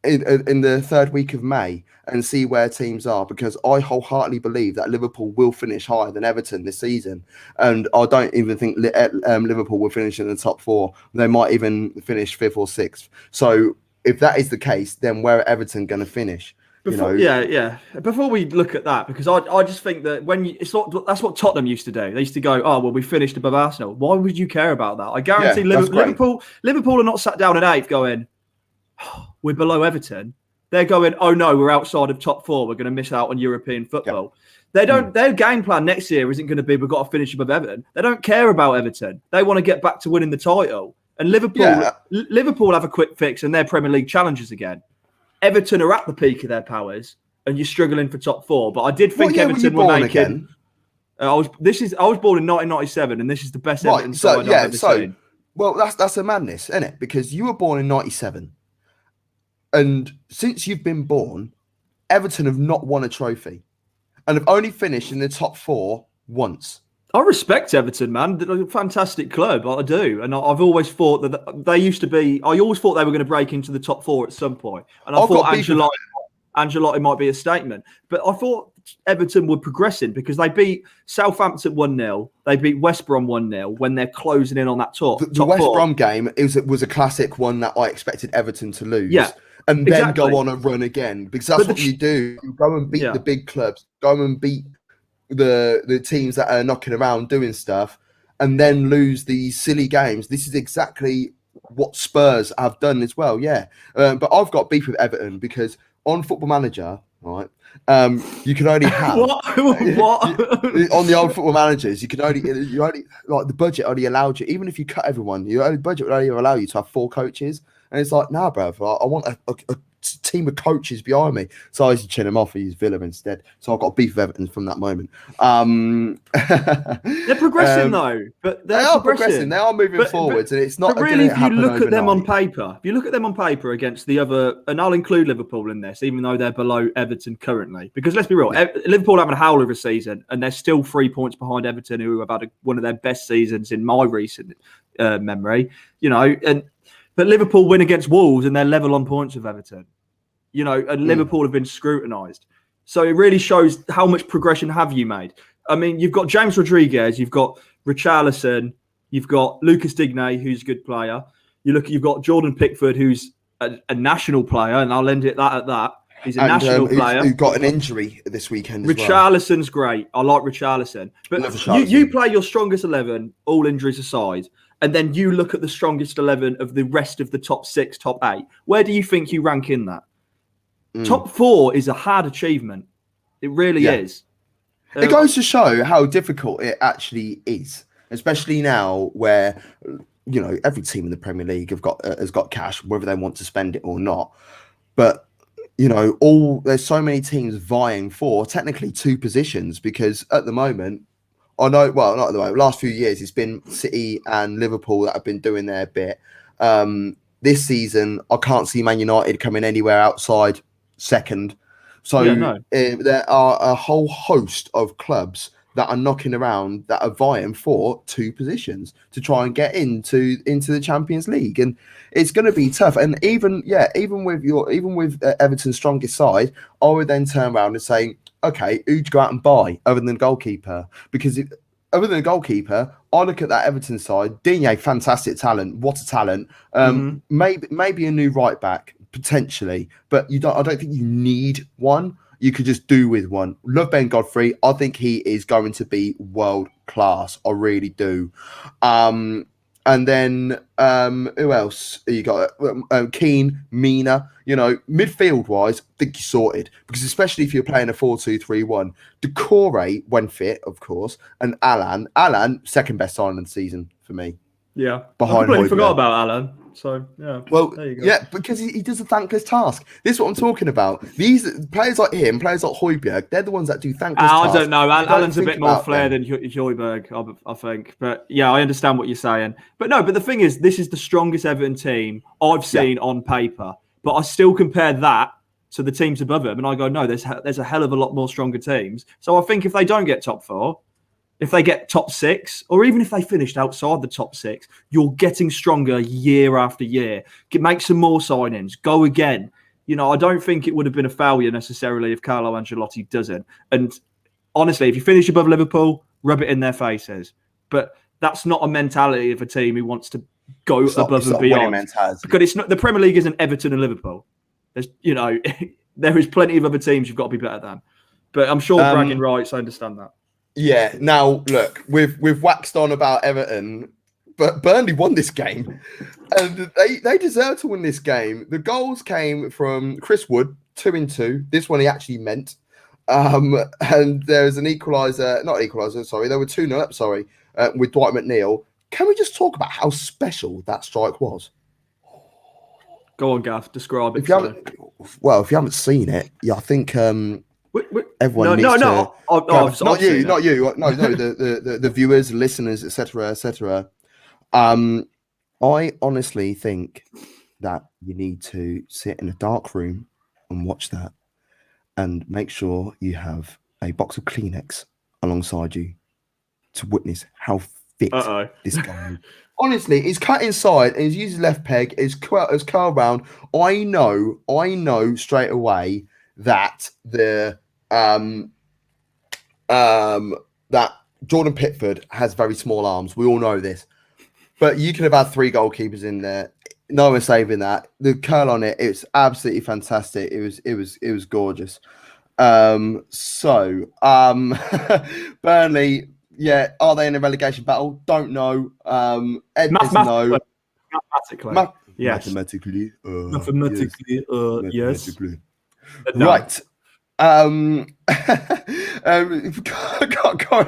[SPEAKER 1] in the third week of May and see where teams are, because I wholeheartedly believe that Liverpool will finish higher than Everton this season, and I don't even think Liverpool will finish in the top 4. They might even finish 5th or 6th. So if that is the case, then where are Everton going to finish?
[SPEAKER 3] Yeah. Before we look at that, because I just think that that's what Tottenham used to do. They used to go, oh well, we finished above Arsenal. Why would you care about that? I guarantee Liverpool are not sat down at 8th going, oh, we're below Everton. They're going, oh no, we're outside of top 4. We're going to miss out on European football. They don't. Their game plan next year isn't going to be we've got to finish above Everton. They don't care about Everton. They want to get back to winning the title. And Liverpool have a quick fix and they're Premier League challengers again. Everton are at the peak of their powers, and you're struggling for top 4. But I did think Everton were making. Again? I was born in 1997, and this is the best Everton side I've ever seen.
[SPEAKER 1] Well, that's a madness, isn't it? Because you were born in 97, and since you've been born, Everton have not won a trophy, and have only finished in the top 4 once.
[SPEAKER 3] I respect Everton, man. They're a fantastic club. I do. And I've always thought that they used to be... I always thought they were going to break into the top 4 at some point. And I thought Ancelotti might be a statement. But I thought Everton were progressing because they beat Southampton 1-0. They beat West Brom 1-0 when they're closing in on that top.
[SPEAKER 1] The West Brom game was a classic one that I expected Everton to lose.
[SPEAKER 3] Yeah.
[SPEAKER 1] And then go on and run again. Because that's what you do. You go and beat the big clubs. Go and beat the teams that are knocking around doing stuff, and then lose these silly games. This is exactly what Spurs have done as well. But I've got beef with Everton because on Football Manager, right, you can only have
[SPEAKER 3] what?
[SPEAKER 1] On the old Football Managers, you only like the budget only allowed you, even if you cut everyone, the budget would only allow you to have 4 coaches, and it's like, nah, bro, I want a team of coaches behind me. So I used to chin him off and use Villa instead. So I've got beef with Everton from that moment.
[SPEAKER 3] They're progressing though, but
[SPEAKER 1] they are progressing. They are moving forwards, and it's not.
[SPEAKER 3] But really, if you look at them on paper, against the other, and I'll include Liverpool in this, even though they're below Everton currently, because let's be real, Liverpool having a howler of a season, and they're still 3 points behind Everton, who have had one of their best seasons in my recent memory. But Liverpool win against Wolves and they're level on points with Everton. And Liverpool have been scrutinised. So it really shows how much progression have you made. I mean, you've got James Rodriguez, you've got Richarlison, you've got Lucas Digne, who's a good player. You've got Jordan Pickford, who's a national player, and I'll end it at that. He's a national player.
[SPEAKER 1] Who got an injury this weekend as well.
[SPEAKER 3] Richarlison's great. I like Richarlison. But you play your strongest 11, all injuries aside, and then you look at the strongest 11 of the rest of the top 6, top 8. Where do you think you rank in that? Top 4 is a hard achievement. It really is.
[SPEAKER 1] It goes to show how difficult it actually is, especially now where every team in the Premier League has got cash, whether they want to spend it or not. But there's so many teams vying for technically 2 positions, because at the moment, not at the moment. Last few years, it's been City and Liverpool that have been doing their bit. This season, I can't see Man United coming anywhere outside second. So there are a whole host of clubs that are knocking around, that are vying for 2 positions to try and get into the Champions League, and it's going to be tough. And even with Everton's strongest side, I would then turn around and say, okay, who'd go out and buy other than the goalkeeper? Because other than the goalkeeper, I look at that Everton side. Digne, fantastic talent. What a talent. Maybe a new right back potentially, but I don't think you need one. You could just do with one. Love Ben Godfrey. I think he is going to be world class. I really do. And then who else you got? Keane, Mina. Midfield wise, I think you're sorted, because especially if you're playing a 4-2-3-1, Decore when fit, of course, and Alan, second best signing of the season for me.
[SPEAKER 3] Yeah,
[SPEAKER 1] behind.
[SPEAKER 3] I completely forgot about Alan. So yeah,
[SPEAKER 1] well,
[SPEAKER 3] there you go.
[SPEAKER 1] Yeah, because he does a thankless task. This is what I'm talking about. These players like him, players like Højbjerg, they're the ones that do thankless tasks.
[SPEAKER 3] I don't know. Alan's a bit more flair than Højbjerg, I think. But yeah, I understand what you're saying. But the thing is, this is the strongest Everton team I've seen on paper. But I still compare that to the teams above them, and I go, no, there's a hell of a lot more stronger teams. So I think if they don't get top 4, If they get top 6, or even if they finished outside the top 6, you're getting stronger year after year. Make some more signings. Go again. I don't think it would have been a failure necessarily if Carlo Ancelotti doesn't. And honestly, if you finish above Liverpool, rub it in their faces. But that's not a mentality of a team who wants to go above and beyond. Because it's not, the Premier League isn't Everton and Liverpool. There's, there is plenty of other teams you've got to be better than. But I'm sure bragging rights, I understand that.
[SPEAKER 1] Yeah. Now, look, we've waxed on about Everton, but Burnley won this game, and they deserve to win this game. The goals came from Chris Wood, 2-2. This one he actually meant. And there's an equaliser, not equaliser, sorry. There were 2-0 up, sorry, with Dwight McNeil. Can we just talk about how special that strike was?
[SPEAKER 3] Go on, Gav. Describe it.
[SPEAKER 1] If you haven't seen it, yeah, I think everyone needs to. Not you. No, the viewers, listeners, etc., etc. I honestly think that you need to sit in a dark room and watch that, and make sure you have a box of Kleenex alongside you to witness how fit this guy is. Honestly, he's cut inside and he's used his left peg, he's curled round. I know straight away that that Jordan Pickford has very small arms. We all know this. But you could have had 3 goalkeepers in there. No one's saving that. The curl on it's absolutely fantastic. It was gorgeous. Burnley, yeah, are they in a relegation battle? Don't know. Ed doesn't know.
[SPEAKER 3] Yes.
[SPEAKER 1] Mathematically,
[SPEAKER 3] yes.
[SPEAKER 1] No. Right. Got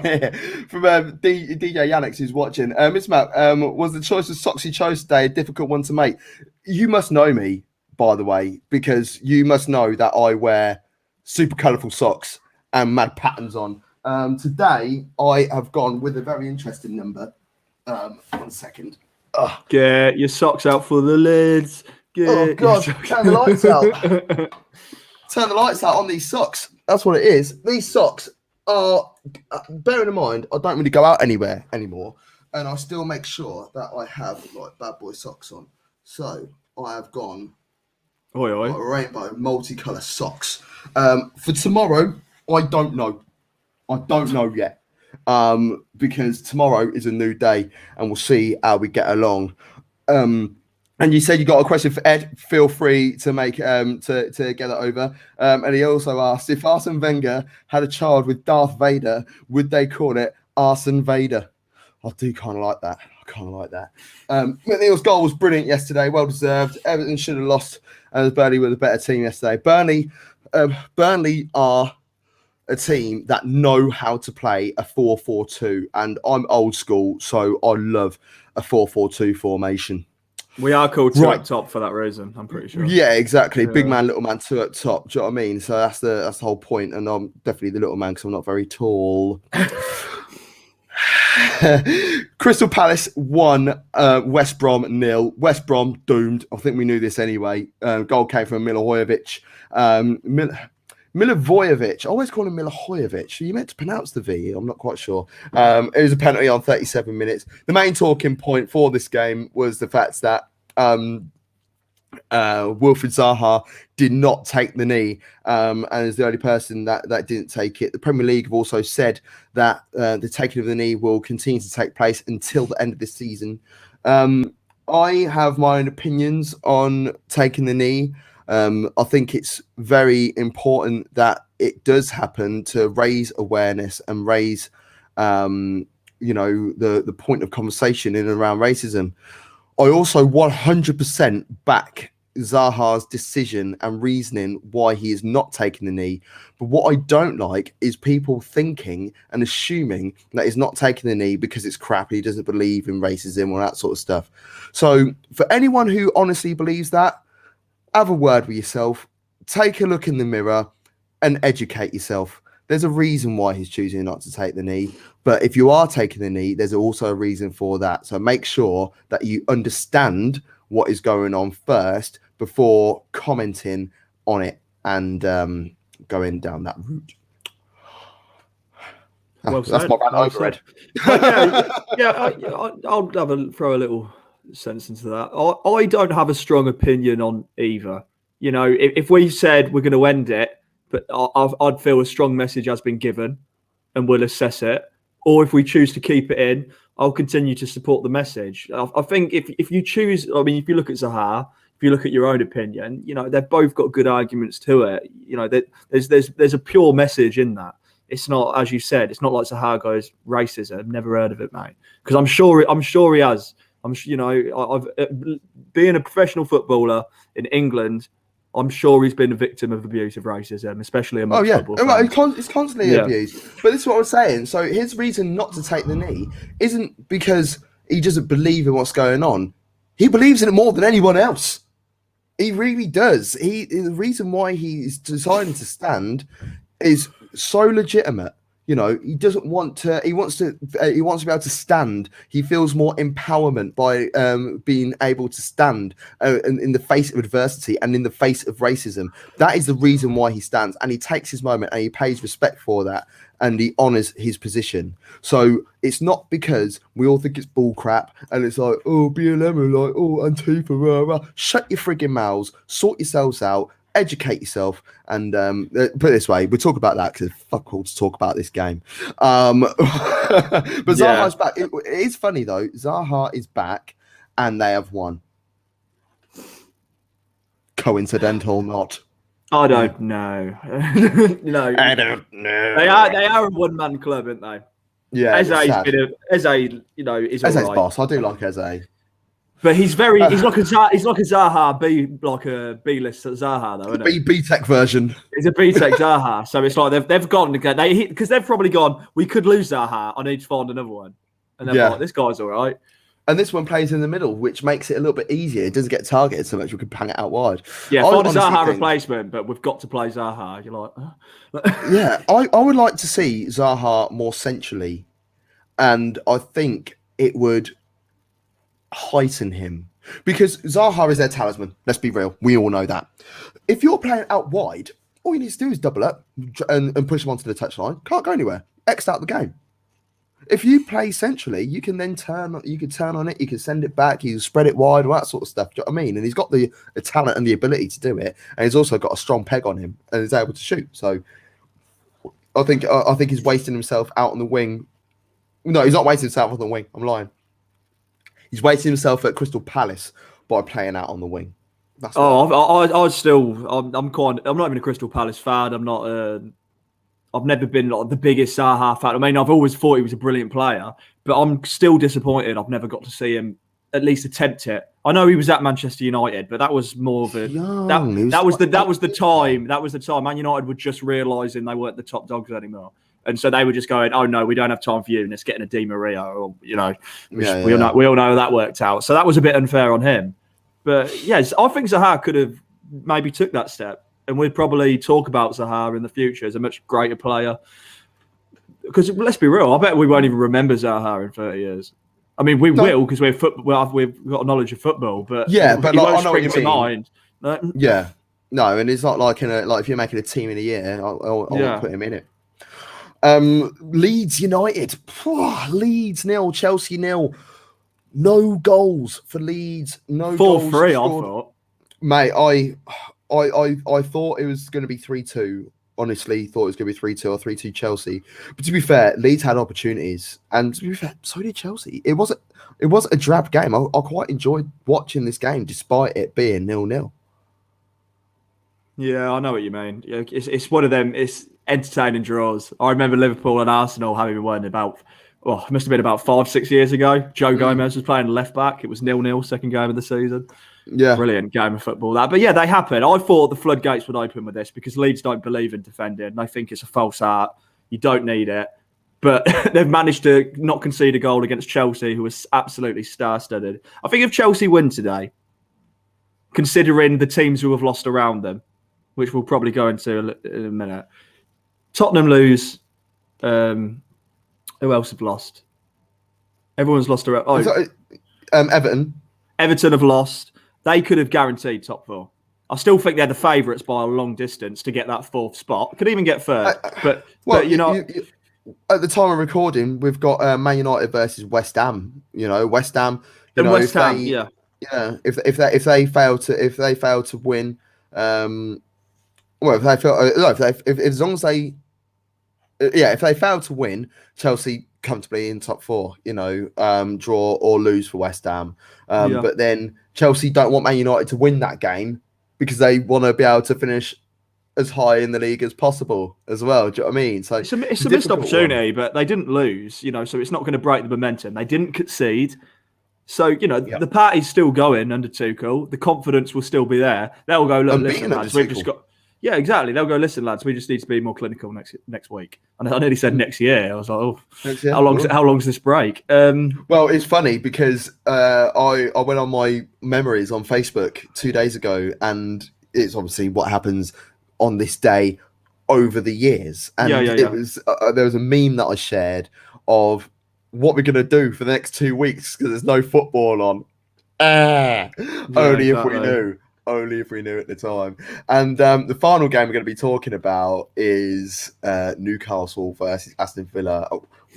[SPEAKER 1] here from DJ Yannick who's watching. Miss Matt, was the choice of socks you chose today a difficult one to make? You must know me, by the way, because you must know that I wear super colourful socks and mad patterns on. Today, I have gone with a very interesting number. 1 second.
[SPEAKER 3] Get your socks out for the lids.
[SPEAKER 1] Oh, God. Turn the lights out. Turn the lights out on these socks. That's what it is. These socks are, bearing in mind, I don't really go out anywhere anymore. And I still make sure that I have like bad boy socks on. So I have gone rainbow multicolour socks. For tomorrow, I don't know. I don't know yet. Because tomorrow is a new day and we'll see how we get along. And you said you got a question for Ed. Feel free to make to get that over. And he also asked, if Arsene Wenger had a child with Darth Vader, would they call it Arsene Vader? I do kind of like that. McNeil's goal was brilliant yesterday, well deserved. Everton should have lost, as Burnley were the better team yesterday. Burnley are a team that know how to play a 4-4-2, and I'm old school, so I love a 4-4-2 formation.
[SPEAKER 3] We are called two up top for that reason, I'm pretty sure.
[SPEAKER 1] Yeah, exactly. Yeah. Big man, little man, 2 up top. Do you know what I mean? So that's the whole point. And I'm definitely the little man because I'm not very tall. Crystal Palace 1, West Brom 0. West Brom doomed. I think we knew this anyway. Goal came from Milivojevic. Milivojevic. I always call him Milivojevic. You meant to pronounce the V. I'm not quite sure. It was a penalty on 37 minutes. The main talking point for this game was the fact that Wilfried Zaha did not take the knee, and is the only person that didn't take it. The Premier League have also said that the taking of the knee will continue to take place until the end of this season. I have my own opinions on taking the knee. I think it's very important that it does happen to raise awareness and raise, the point of conversation in and around racism. I also 100% back Zaha's decision and reasoning why he is not taking the knee. But what I don't like is people thinking and assuming that he's not taking the knee because it's crap, he doesn't believe in racism or that sort of stuff. So for anyone who honestly believes that, have a word with yourself, take a look in the mirror and educate yourself. There's a reason why he's choosing not to take the knee. But if you are taking the knee, there's also a reason for that. So make sure that you understand what is going on first before commenting on it and going down that route.
[SPEAKER 3] Well
[SPEAKER 1] That's
[SPEAKER 3] said.
[SPEAKER 1] my rant
[SPEAKER 3] Well
[SPEAKER 1] over, Ed.
[SPEAKER 3] I'll throw a little sense into that. I don't have a strong opinion on either. You know, if we said we're going to end it, but I'd feel a strong message has been given, and we'll assess it. Or if we choose to keep it in, I'll continue to support the message. I think if you choose, I mean, if you look at Zaha, if you look at your own opinion, you know, they've both got good arguments to it. You know, there's a pure message in that. It's not, as you said, it's not like Zaha goes racism. Never heard of it, mate. Because I'm sure he has. You know, being a professional footballer in England, I'm sure he's been a victim of abuse of racism, especially amongst football fans.
[SPEAKER 1] It's constantly abused. But this is what I was saying. So his reason not to take the knee isn't because he doesn't believe in what's going on. He believes in it more than anyone else. He really does. The reason why he's deciding to stand is so legitimate. You know, he doesn't want to. He wants to be able to stand. He feels more empowerment by being able to stand in the face of adversity and in the face of racism. That is the reason why he stands, and he takes his moment and he pays respect for that, and he honours his position. So it's not because we all think it's bull crap and it's like, oh, BLM are like, oh, Antifa, rah, rah. Shut your frigging mouths, sort yourselves out. Educate yourself, and put it this way, we'll talk about that because it's fuck all to talk about this game. But Zaha's back. It is funny though. Zaha is back, and they have won. Coincidental or not?
[SPEAKER 3] I don't know. No,
[SPEAKER 1] I don't know.
[SPEAKER 3] They are a one-man club, aren't they?
[SPEAKER 1] Yeah,
[SPEAKER 3] Eze, you know, is
[SPEAKER 1] Eze's
[SPEAKER 3] all right.
[SPEAKER 1] boss. I do like Eze.
[SPEAKER 3] But he's like a Zaha, like a B-list Zaha though, isn't he?
[SPEAKER 1] B-Tech version.
[SPEAKER 3] He's a B-Tech Zaha, so it's like they've gone again. Because they've probably gone. We could lose Zaha. I need to find another one. And they're like, this guy's all right.
[SPEAKER 1] And this one plays in the middle, which makes it a little bit easier. It doesn't get targeted so much. We can bang it out wide.
[SPEAKER 3] Yeah, find a Zaha replacement, but we've got to play Zaha. You're like,
[SPEAKER 1] yeah, I would like to see Zaha more centrally, and I think it would heighten him because Zaha is their talisman. Let's be real. We all know that. If you're playing out wide, all you need to do is double up and push him onto the touchline. Can't go anywhere. X'd out the game. If you play centrally, you can then turn on it, you can send it back, you can spread it wide, all that sort of stuff. Do you know what I mean? And he's got the talent and the ability to do it, and he's also got a strong peg on him and is able to shoot. So I think he's wasting himself out on the wing. No, he's not wasting himself on the wing. I'm lying. He's wasting himself at Crystal Palace by playing out on the wing. That's
[SPEAKER 3] I'm not even a Crystal Palace fan. I'm not. I've never been like the biggest Zaha fan. I mean, I've always thought he was a brilliant player, but I'm still disappointed. I've never got to see him at least attempt it. I know he was at Manchester United, but that was more of a that was the time Man United were just realising they weren't the top dogs anymore. And so they were just going, oh, no, we don't have time for you. And it's getting a Di Maria. Or, you know, we all know how that worked out. So that was a bit unfair on him. But, yes, I think Zaha could have maybe took that step. And we'd probably talk about Zaha in the future as a much greater player. Because let's be real, I bet we won't even remember Zaha in 30 years. I mean, we will because we've got a knowledge of football. But
[SPEAKER 1] but
[SPEAKER 3] he won't spring to mind.
[SPEAKER 1] Yeah. No, and it's not like if you're making a team in a year, I'll put him in it. Leeds United, Leeds 0, Chelsea 0. No goals for Leeds. No
[SPEAKER 3] 4-3. I
[SPEAKER 1] thought, mate. I thought it was going to be 3-2. Honestly, thought it was going to be 3-2 or 3-2 Chelsea. But to be fair, Leeds had opportunities, and to be fair, so did Chelsea. It wasn't a drab game. I quite enjoyed watching this game, despite it being 0-0.
[SPEAKER 3] Yeah, I know what you mean. It's one of them. It's entertaining draws. I remember Liverpool and Arsenal having won it must have been about 5-6 years ago. Joe Gomez was playing left back. It was 0-0, second game of the season.
[SPEAKER 1] Yeah.
[SPEAKER 3] Brilliant game of football that. But yeah, they happen. I thought the floodgates would open with this because Leeds don't believe in defending. They think it's a false art. You don't need it. But they've managed to not concede a goal against Chelsea, who was absolutely star-studded. I think if Chelsea win today, considering the teams who have lost around them, which we'll probably go into in a minute, Tottenham lose. Who else have lost? Everyone's lost around.
[SPEAKER 1] Everton.
[SPEAKER 3] Everton have lost. They could have guaranteed top four. I still think they're the favourites by a long distance to get that fourth spot. Could even get third.
[SPEAKER 1] at the time of recording, we've got Man United versus West Ham. West Ham.
[SPEAKER 3] And West Ham,
[SPEAKER 1] If they fail to win, well, if they fail, no, if as long as they, if they fail to win, Chelsea comfortably in top four. Draw or lose for West Ham. But then Chelsea don't want Man United to win that game because they want to be able to finish as high in the league as possible as well. Do you know what I mean? So
[SPEAKER 3] it's a missed opportunity, but they didn't lose. So it's not going to break the momentum. They didn't concede. So, the party's still going under Tuchel. The confidence will still be there. They'll go, look, listen, lads, we've just got... Yeah, exactly. They'll go, listen, lads, we just need to be more clinical next week. And I nearly said next year. I was like, how long's this break?
[SPEAKER 1] Well, it's funny because I went on my memories on Facebook 2 days ago, and it's obviously what happens on this day over the years. And it was there was a meme that I shared of what we're going to do for the next 2 weeks because there's no football on. Only if we knew at the time. And the final game we're going to be talking about is Newcastle versus Aston Villa.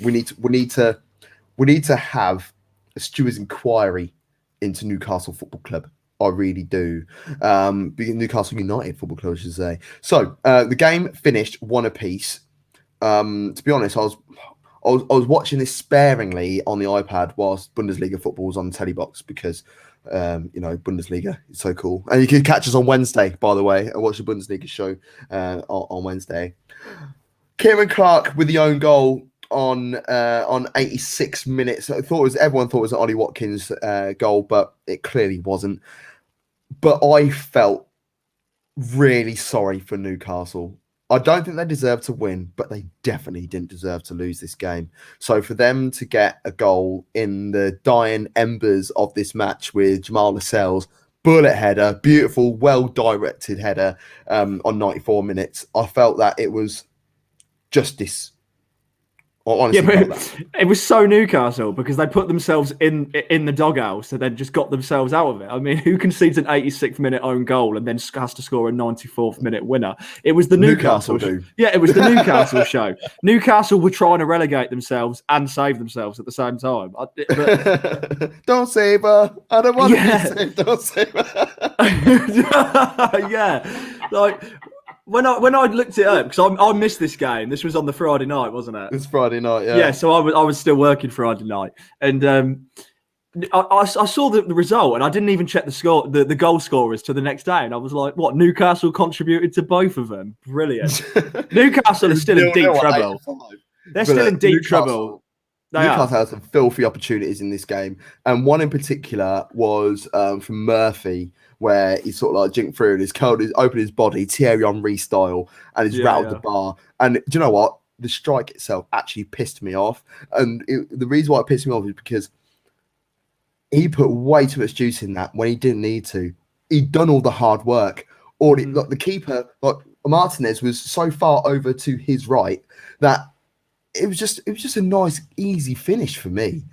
[SPEAKER 1] We need to have a steward's inquiry into Newcastle Football Club. I really do. Newcastle United Football Club, I should say. So the game finished 1 apiece. To be honest, I was watching this sparingly on the iPad whilst Bundesliga football was on the telly box because, Bundesliga is so cool. And you can catch us on Wednesday, by the way. I watched the Bundesliga show on Wednesday. Kieran Clark with the own goal on 86 minutes. Everyone thought it was an Ollie Watkins goal, but it clearly wasn't. But I felt really sorry for Newcastle. I don't think they deserved to win, but they definitely didn't deserve to lose this game. So for them to get a goal in the dying embers of this match with Jamal Lascelles, bullet header, beautiful, well-directed header on 94 minutes, I felt that it was justice.
[SPEAKER 3] It was so Newcastle because they put themselves in the doghouse and then just got themselves out of it. I mean, who concedes an 86th minute own goal and then has to score a 94th minute winner? It was the Newcastle show. Yeah, it was the Newcastle show. Newcastle were trying to relegate themselves and save themselves at the same time.
[SPEAKER 1] Don't save her. I don't want to be saved. Don't save her.
[SPEAKER 3] When I looked it up, because I missed this game. This was on the Friday night, wasn't it?
[SPEAKER 1] It's Friday night, yeah.
[SPEAKER 3] Yeah, so I was still working Friday night. And I saw the result, and I didn't even check the score, the goal scorers to the next day. And I was like, what? Newcastle contributed to both of them? Brilliant. Newcastle is still in deep trouble. They're still in deep trouble.
[SPEAKER 1] Newcastle had some filthy opportunities in this game. And one in particular was from Murphy, where he sort of like jinked through and he's opened his body, Thierry Henry style, and he's rattled the bar. And do you know what? The strike itself actually pissed me off. And the reason why it pissed me off is because he put way too much juice in that when he didn't need to. He'd done all the hard work. The keeper, Martinez, was so far over to his right that it was just a nice, easy finish for me.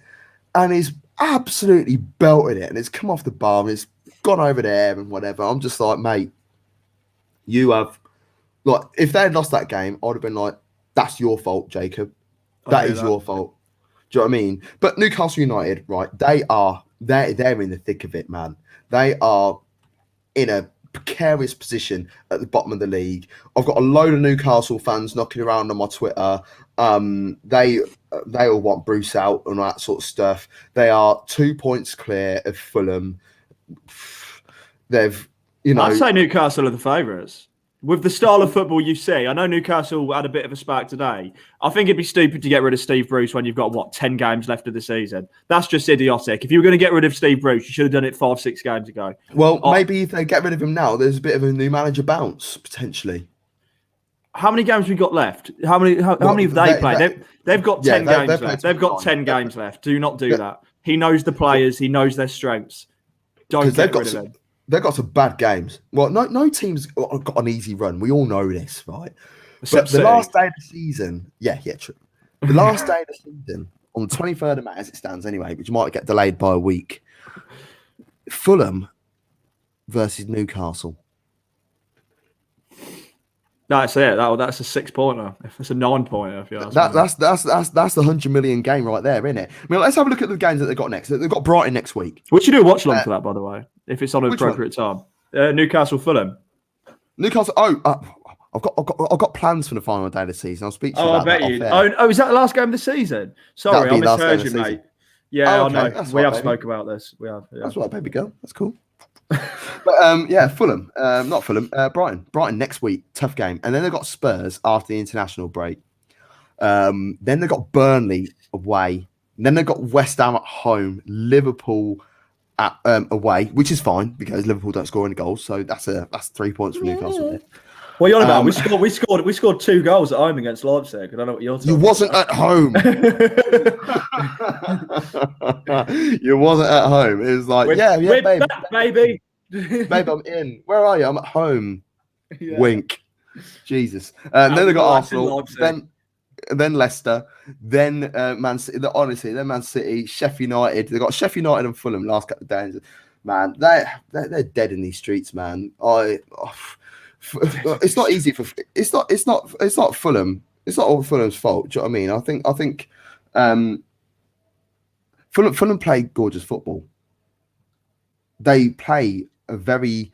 [SPEAKER 1] And he's absolutely belted it, and it's come off the bar, and it's gone over there and whatever. I'm just like, mate, you have, if they had lost that game, I'd have been like, that's your fault, Jacob. That is your fault. Do you know what I mean? But Newcastle United, right, they're in the thick of it, man. They are in a precarious position at the bottom of the league. I've got a load of Newcastle fans knocking around on my Twitter. They all want Bruce out and that sort of stuff. They are 2 points clear of Fulham. I'd say Newcastle are the favourites. With the style of football you see, I know Newcastle had a bit of a spark today. I think it'd be stupid to get rid of Steve Bruce when you've got, 10 games left of the season. That's just idiotic. If you were going to get rid of Steve Bruce, you should have done it 5-6 games ago. Well, maybe if they get rid of him now, there's a bit of a new manager bounce, potentially. How many games we got left? How many have they played? They've got 10 games left. They've got 10 games left. Do not do that. He knows the players. He knows their strengths. Don't get rid of him. They've got some bad games. Well, no team's got an easy run. We all know this, right? But the last day of the season, true. The last day of the season, on the 23rd of May, as it stands anyway, which might get delayed by a week, Fulham versus Newcastle.
[SPEAKER 3] That's it. That's a 6-pointer. It's a 9-pointer. If you ask me.
[SPEAKER 1] That's the 100 million game right there, isn't it? I mean, let's have a look at the games that they've got next. They've got Brighton next week.
[SPEAKER 3] We should do a watch along for that, by the way, if it's on an
[SPEAKER 1] which
[SPEAKER 3] appropriate time. Newcastle Fulham.
[SPEAKER 1] Newcastle. I've got plans for the final day of the season. I'll speak to you
[SPEAKER 3] Oh, I
[SPEAKER 1] about
[SPEAKER 3] bet
[SPEAKER 1] that
[SPEAKER 3] you.
[SPEAKER 1] off air.
[SPEAKER 3] Oh, is that the last game of the season? Sorry, I
[SPEAKER 1] That'll be last
[SPEAKER 3] misheard
[SPEAKER 1] game
[SPEAKER 3] you,
[SPEAKER 1] of the
[SPEAKER 3] mate.
[SPEAKER 1] season.
[SPEAKER 3] Yeah,
[SPEAKER 1] Oh,
[SPEAKER 3] I
[SPEAKER 1] okay.
[SPEAKER 3] know.
[SPEAKER 1] That's
[SPEAKER 3] We
[SPEAKER 1] right,
[SPEAKER 3] have
[SPEAKER 1] baby.
[SPEAKER 3] spoke about this. We have. Yeah.
[SPEAKER 1] That's right, baby girl. That's cool. But Fulham, not Fulham, Brighton. Brighton next week, tough game, and then they've got Spurs after the international break. Then they've got Burnley away. Then they've got West Ham at home, Liverpool at away, which is fine because Liverpool don't score any goals, so that's 3 points for Newcastle. There.
[SPEAKER 3] What are you on about? We scored 2 goals at home against Leipzig. I don't know what you're talking
[SPEAKER 1] You wasn't at home. You wasn't at home. It was like,
[SPEAKER 3] we're
[SPEAKER 1] babe,
[SPEAKER 3] back, baby.
[SPEAKER 1] babe, I'm in. Where are you? I'm at home.
[SPEAKER 3] Yeah.
[SPEAKER 1] Wink. Jesus. Then they got Arsenal.
[SPEAKER 3] Leipzig.
[SPEAKER 1] Then Leicester. Then Man City. Honestly, then Man City, Sheffield United. They got Sheffield United and Fulham last couple of days. Man, they're dead in these streets, man. It's not easy for. It's not Fulham. It's not all Fulham's fault. Do you know what I mean? I think Fulham play gorgeous football. They play a very.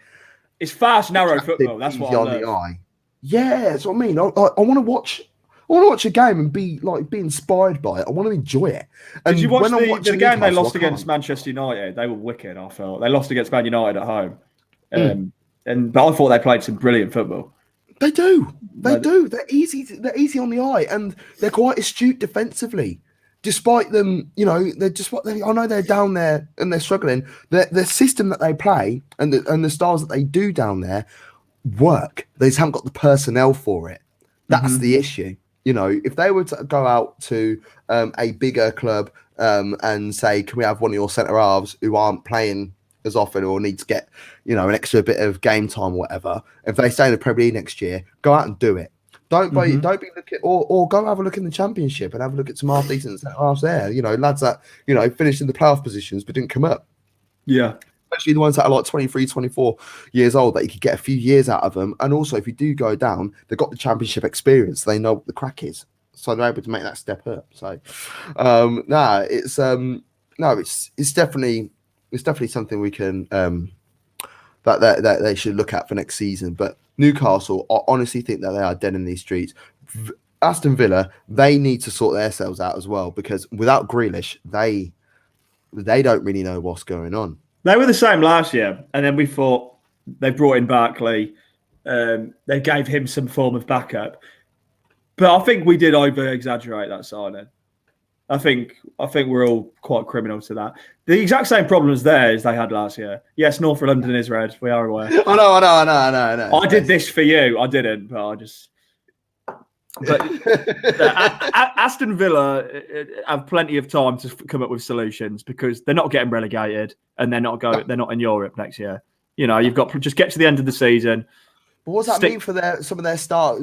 [SPEAKER 3] It's fast, narrow football. That's what I love.
[SPEAKER 1] The eye. Yeah, that's what I mean. I want to watch. I want to watch a game and be inspired by it. I want to enjoy it. And
[SPEAKER 3] did you watch the game they lost
[SPEAKER 1] I
[SPEAKER 3] against
[SPEAKER 1] can't.
[SPEAKER 3] Manchester United? They were wicked. I felt they lost against Man United at home, but I thought they played some brilliant football.
[SPEAKER 1] They do. They do. They're easy. They're easy on the eye, and they're quite astute defensively. Despite them, they're just what they. I know they're down there and they're struggling. The system that they play and the styles that they do down there work. They just haven't got the personnel for it. That's the issue. If they were to go out to a bigger club and say, "Can we have one of your centre halves who aren't playing as often or need to get an extra bit of game time or whatever?" If they stay in the Premier League next year, go out and do it. Don't be looking or go have a look in the Championship and have a look at some half decent centre halves there. Lads that finished in the playoff positions but didn't come up.
[SPEAKER 3] Yeah.
[SPEAKER 1] Especially the ones that are like 23, 24 years old that you could get a few years out of them. And also, if you do go down, they've got the Championship experience. They know what the crack is. So they're able to make that step up. So, it's definitely something we can that they should look at for next season. But Newcastle, I honestly think that they are dead in these streets. Aston Villa, they need to sort themselves out as well because without Grealish, they don't really know what's going on.
[SPEAKER 3] They were the same last year, and then we thought they brought in Barkley. They gave him some form of backup, but I think we did over-exaggerate that signing. I think we're all quite criminal to that. The exact same problems there as they had last year. Yes, North of London is red. We are aware.
[SPEAKER 1] I know.
[SPEAKER 3] I did this for you. I didn't, but I just. But Aston Villa have plenty of time to come up with solutions because they're not getting relegated and they're not in Europe next year. You've got to just get to the end of the season.
[SPEAKER 1] But what does that mean for some of their star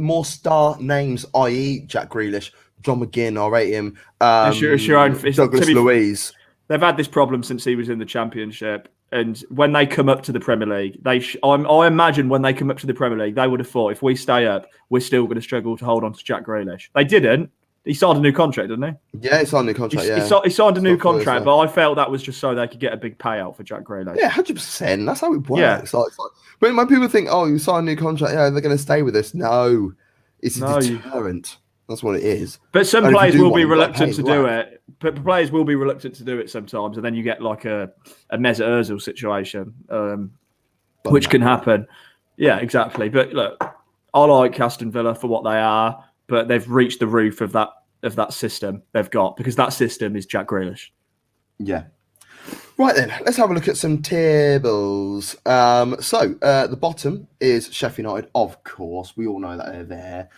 [SPEAKER 1] names, i.e., Jack Grealish, John McGinn? I rate him. Douglas Luiz.
[SPEAKER 3] They've had this problem since he was in the Championship. And when they come up to the Premier League, I imagine when they come up to the Premier League, they would have thought if we stay up, we're still going to struggle to hold on to Jack Grealish. They didn't. He signed a new contract, didn't he?
[SPEAKER 1] Yeah, he signed a new contract.
[SPEAKER 3] He signed a new contract, but I felt that was just so they could get a big payout for Jack Grealish.
[SPEAKER 1] Yeah, 100%. That's how it works.
[SPEAKER 3] Yeah.
[SPEAKER 1] It's like when people think, "Oh, you signed a new contract, yeah, they're going to stay with us." No, it's a deterrent. That's what it is.
[SPEAKER 3] But some players will be reluctant to do it. But players will be reluctant to do it sometimes, and then you get like a Mesut Ozil situation, which can happen. Yeah, exactly. But look, I like Aston Villa for what they are, but they've reached the roof of that system they've got because that system is Jack Grealish.
[SPEAKER 1] Yeah. Right then, let's have a look at some tables. The bottom is Sheffield United, of course. We all know that they're there.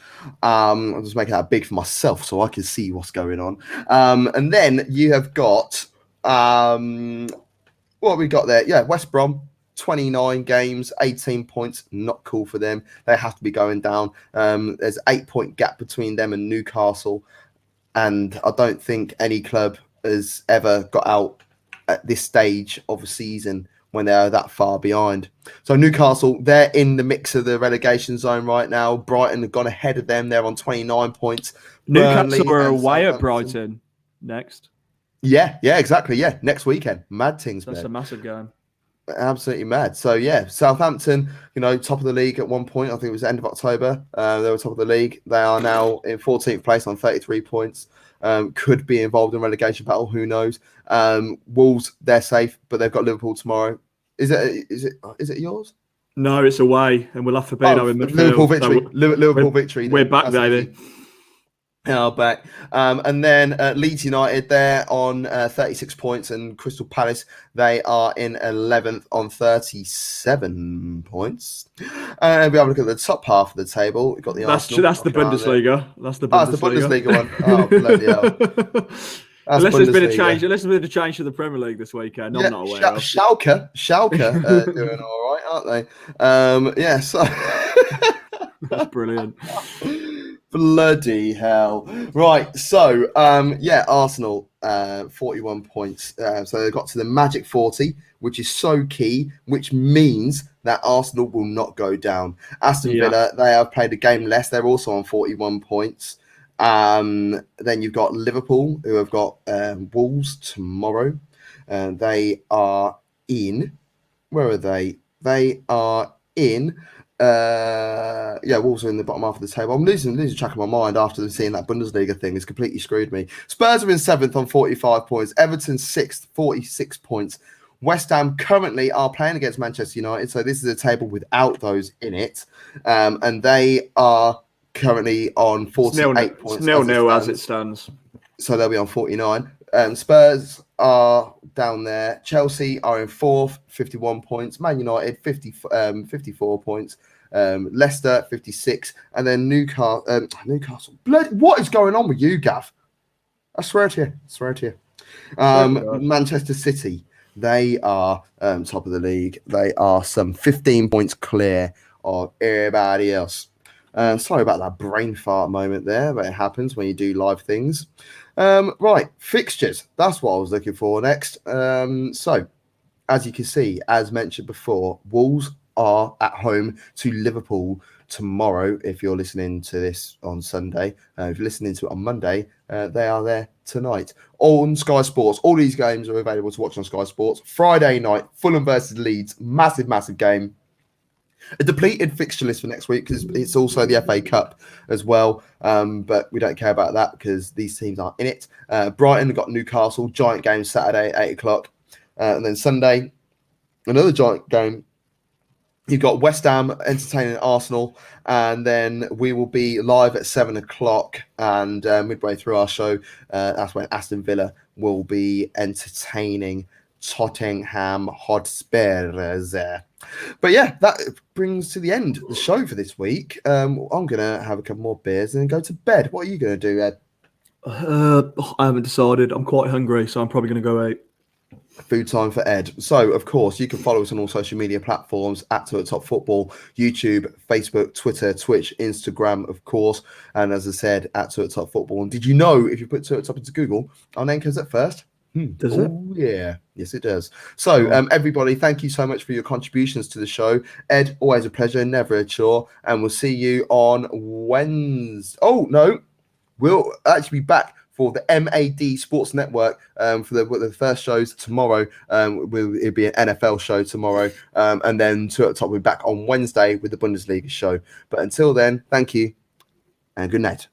[SPEAKER 1] I'm just making that big for myself so I can see what's going on. And then you have got what have we got there? Yeah, West Brom, 29 games, 18 points. Not cool for them. They have to be going down. There's an 8-point gap between them and Newcastle. And I don't think any club has ever got out at this stage of a season when they're that far behind. So Newcastle, they're in the mix of the relegation zone right now. Brighton have gone ahead of them. They're on 29 points.
[SPEAKER 3] Newcastle
[SPEAKER 1] Burnley
[SPEAKER 3] are
[SPEAKER 1] and
[SPEAKER 3] away at
[SPEAKER 1] Southampton.
[SPEAKER 3] Brighton next.
[SPEAKER 1] Yeah, exactly. Yeah, next weekend. Mad things,
[SPEAKER 3] That's
[SPEAKER 1] man.
[SPEAKER 3] a massive game.
[SPEAKER 1] Absolutely mad. So yeah, Southampton, top of the league at one point. I think it was the end of October. They were top of the league. They are now in 14th place on 33 points. Could be involved in relegation battle. Who knows? Wolves, they're safe, but they've got Liverpool tomorrow. Is it yours?
[SPEAKER 3] No, it's away, and we'll have Fabinho in midfield.
[SPEAKER 1] Liverpool victory.
[SPEAKER 3] So
[SPEAKER 1] Liverpool victory.
[SPEAKER 3] we're back,
[SPEAKER 1] That's
[SPEAKER 3] baby.
[SPEAKER 1] easy. Back. And then Leeds United, they're on 36 points, and Crystal Palace, they are in 11th on 37 points. And we have a look at the top half of the table. We've got the
[SPEAKER 3] That's
[SPEAKER 1] Arsenal.
[SPEAKER 3] the Bundesliga. That's the
[SPEAKER 1] Oh, it's the Bundesliga one. Oh, bloody hell.
[SPEAKER 3] Unless there's been a
[SPEAKER 1] Bundesliga.
[SPEAKER 3] change. Unless there's been a change to the Premier League this weekend. I'm not aware of.
[SPEAKER 1] Schalke doing all right, aren't they? Yeah, so
[SPEAKER 3] That's brilliant.
[SPEAKER 1] bloody hell. Right, so Arsenal 41 points. So they got to the magic 40, which is so key, which means that Arsenal will not go down. Aston Villa, they have played a game less. They're also on 41 points. Then you've got Liverpool, who have got Wolves tomorrow. They are in. Where are they? They are in. Wolves are in the bottom half of the table. I'm losing track of my mind after seeing that Bundesliga thing. It's completely screwed me. Spurs are in 7th on 45 points. Everton 6th, 46 points. West Ham currently are playing against Manchester United, so this is a table without those in it, and they are currently on 48 points.
[SPEAKER 3] 0-0 as it stands.
[SPEAKER 1] So they'll be on 49. Spurs are down there. Chelsea are in 4th, 51 points. Man United, 54 points. Leicester, 56. And then Newcastle. Blood, what is going on with you, Gav? I swear to you. Manchester City, they are top of the league. They are some 15 points clear of everybody else. Sorry about that brain fart moment there, but it happens when you do live things. Right, fixtures. That's what I was looking for next. So, as you can see, as mentioned before, Wolves are at home to Liverpool tomorrow. If you're listening to this on Sunday, if you're listening to it on Monday, they are there tonight on Sky Sports. All these games are available to watch on Sky Sports. Friday night, Fulham versus Leeds, massive game. A depleted fixture list for next week because it's also the FA Cup as well. But we don't care about that because these teams aren't in it. Brighton got Newcastle, giant game Saturday at 8 o'clock. And then Sunday, another giant game. You've got West Ham entertaining Arsenal. And then we will be live at 7 o'clock. And midway through our show, that's when Aston Villa will be entertaining Tottenham Hotspurs. But yeah, that brings to the end of the show for this week. I'm going to have a couple more beers and then go to bed. What are you going to do, Ed?
[SPEAKER 3] I haven't decided. I'm quite hungry, so I'm probably going to go eat.
[SPEAKER 1] Food time for Ed. So, of course, you can follow us on all social media platforms at Top Football, YouTube, Facebook, Twitter, Twitch, Instagram, of course. And as I said, at Top Football. And did you know if you put Top into Google, our name comes up first?
[SPEAKER 3] Does it?
[SPEAKER 1] Oh, yeah. Yes, it does. So, everybody, thank you so much for your contributions to the show. Ed, always a pleasure, never a chore. And we'll see you on Wednesday. Oh, no. We'll actually be back for the MAD Sports Network for the first shows tomorrow. It'll be an NFL show tomorrow. And then Top will be back on Wednesday with the Bundesliga show. But until then, thank you and good night.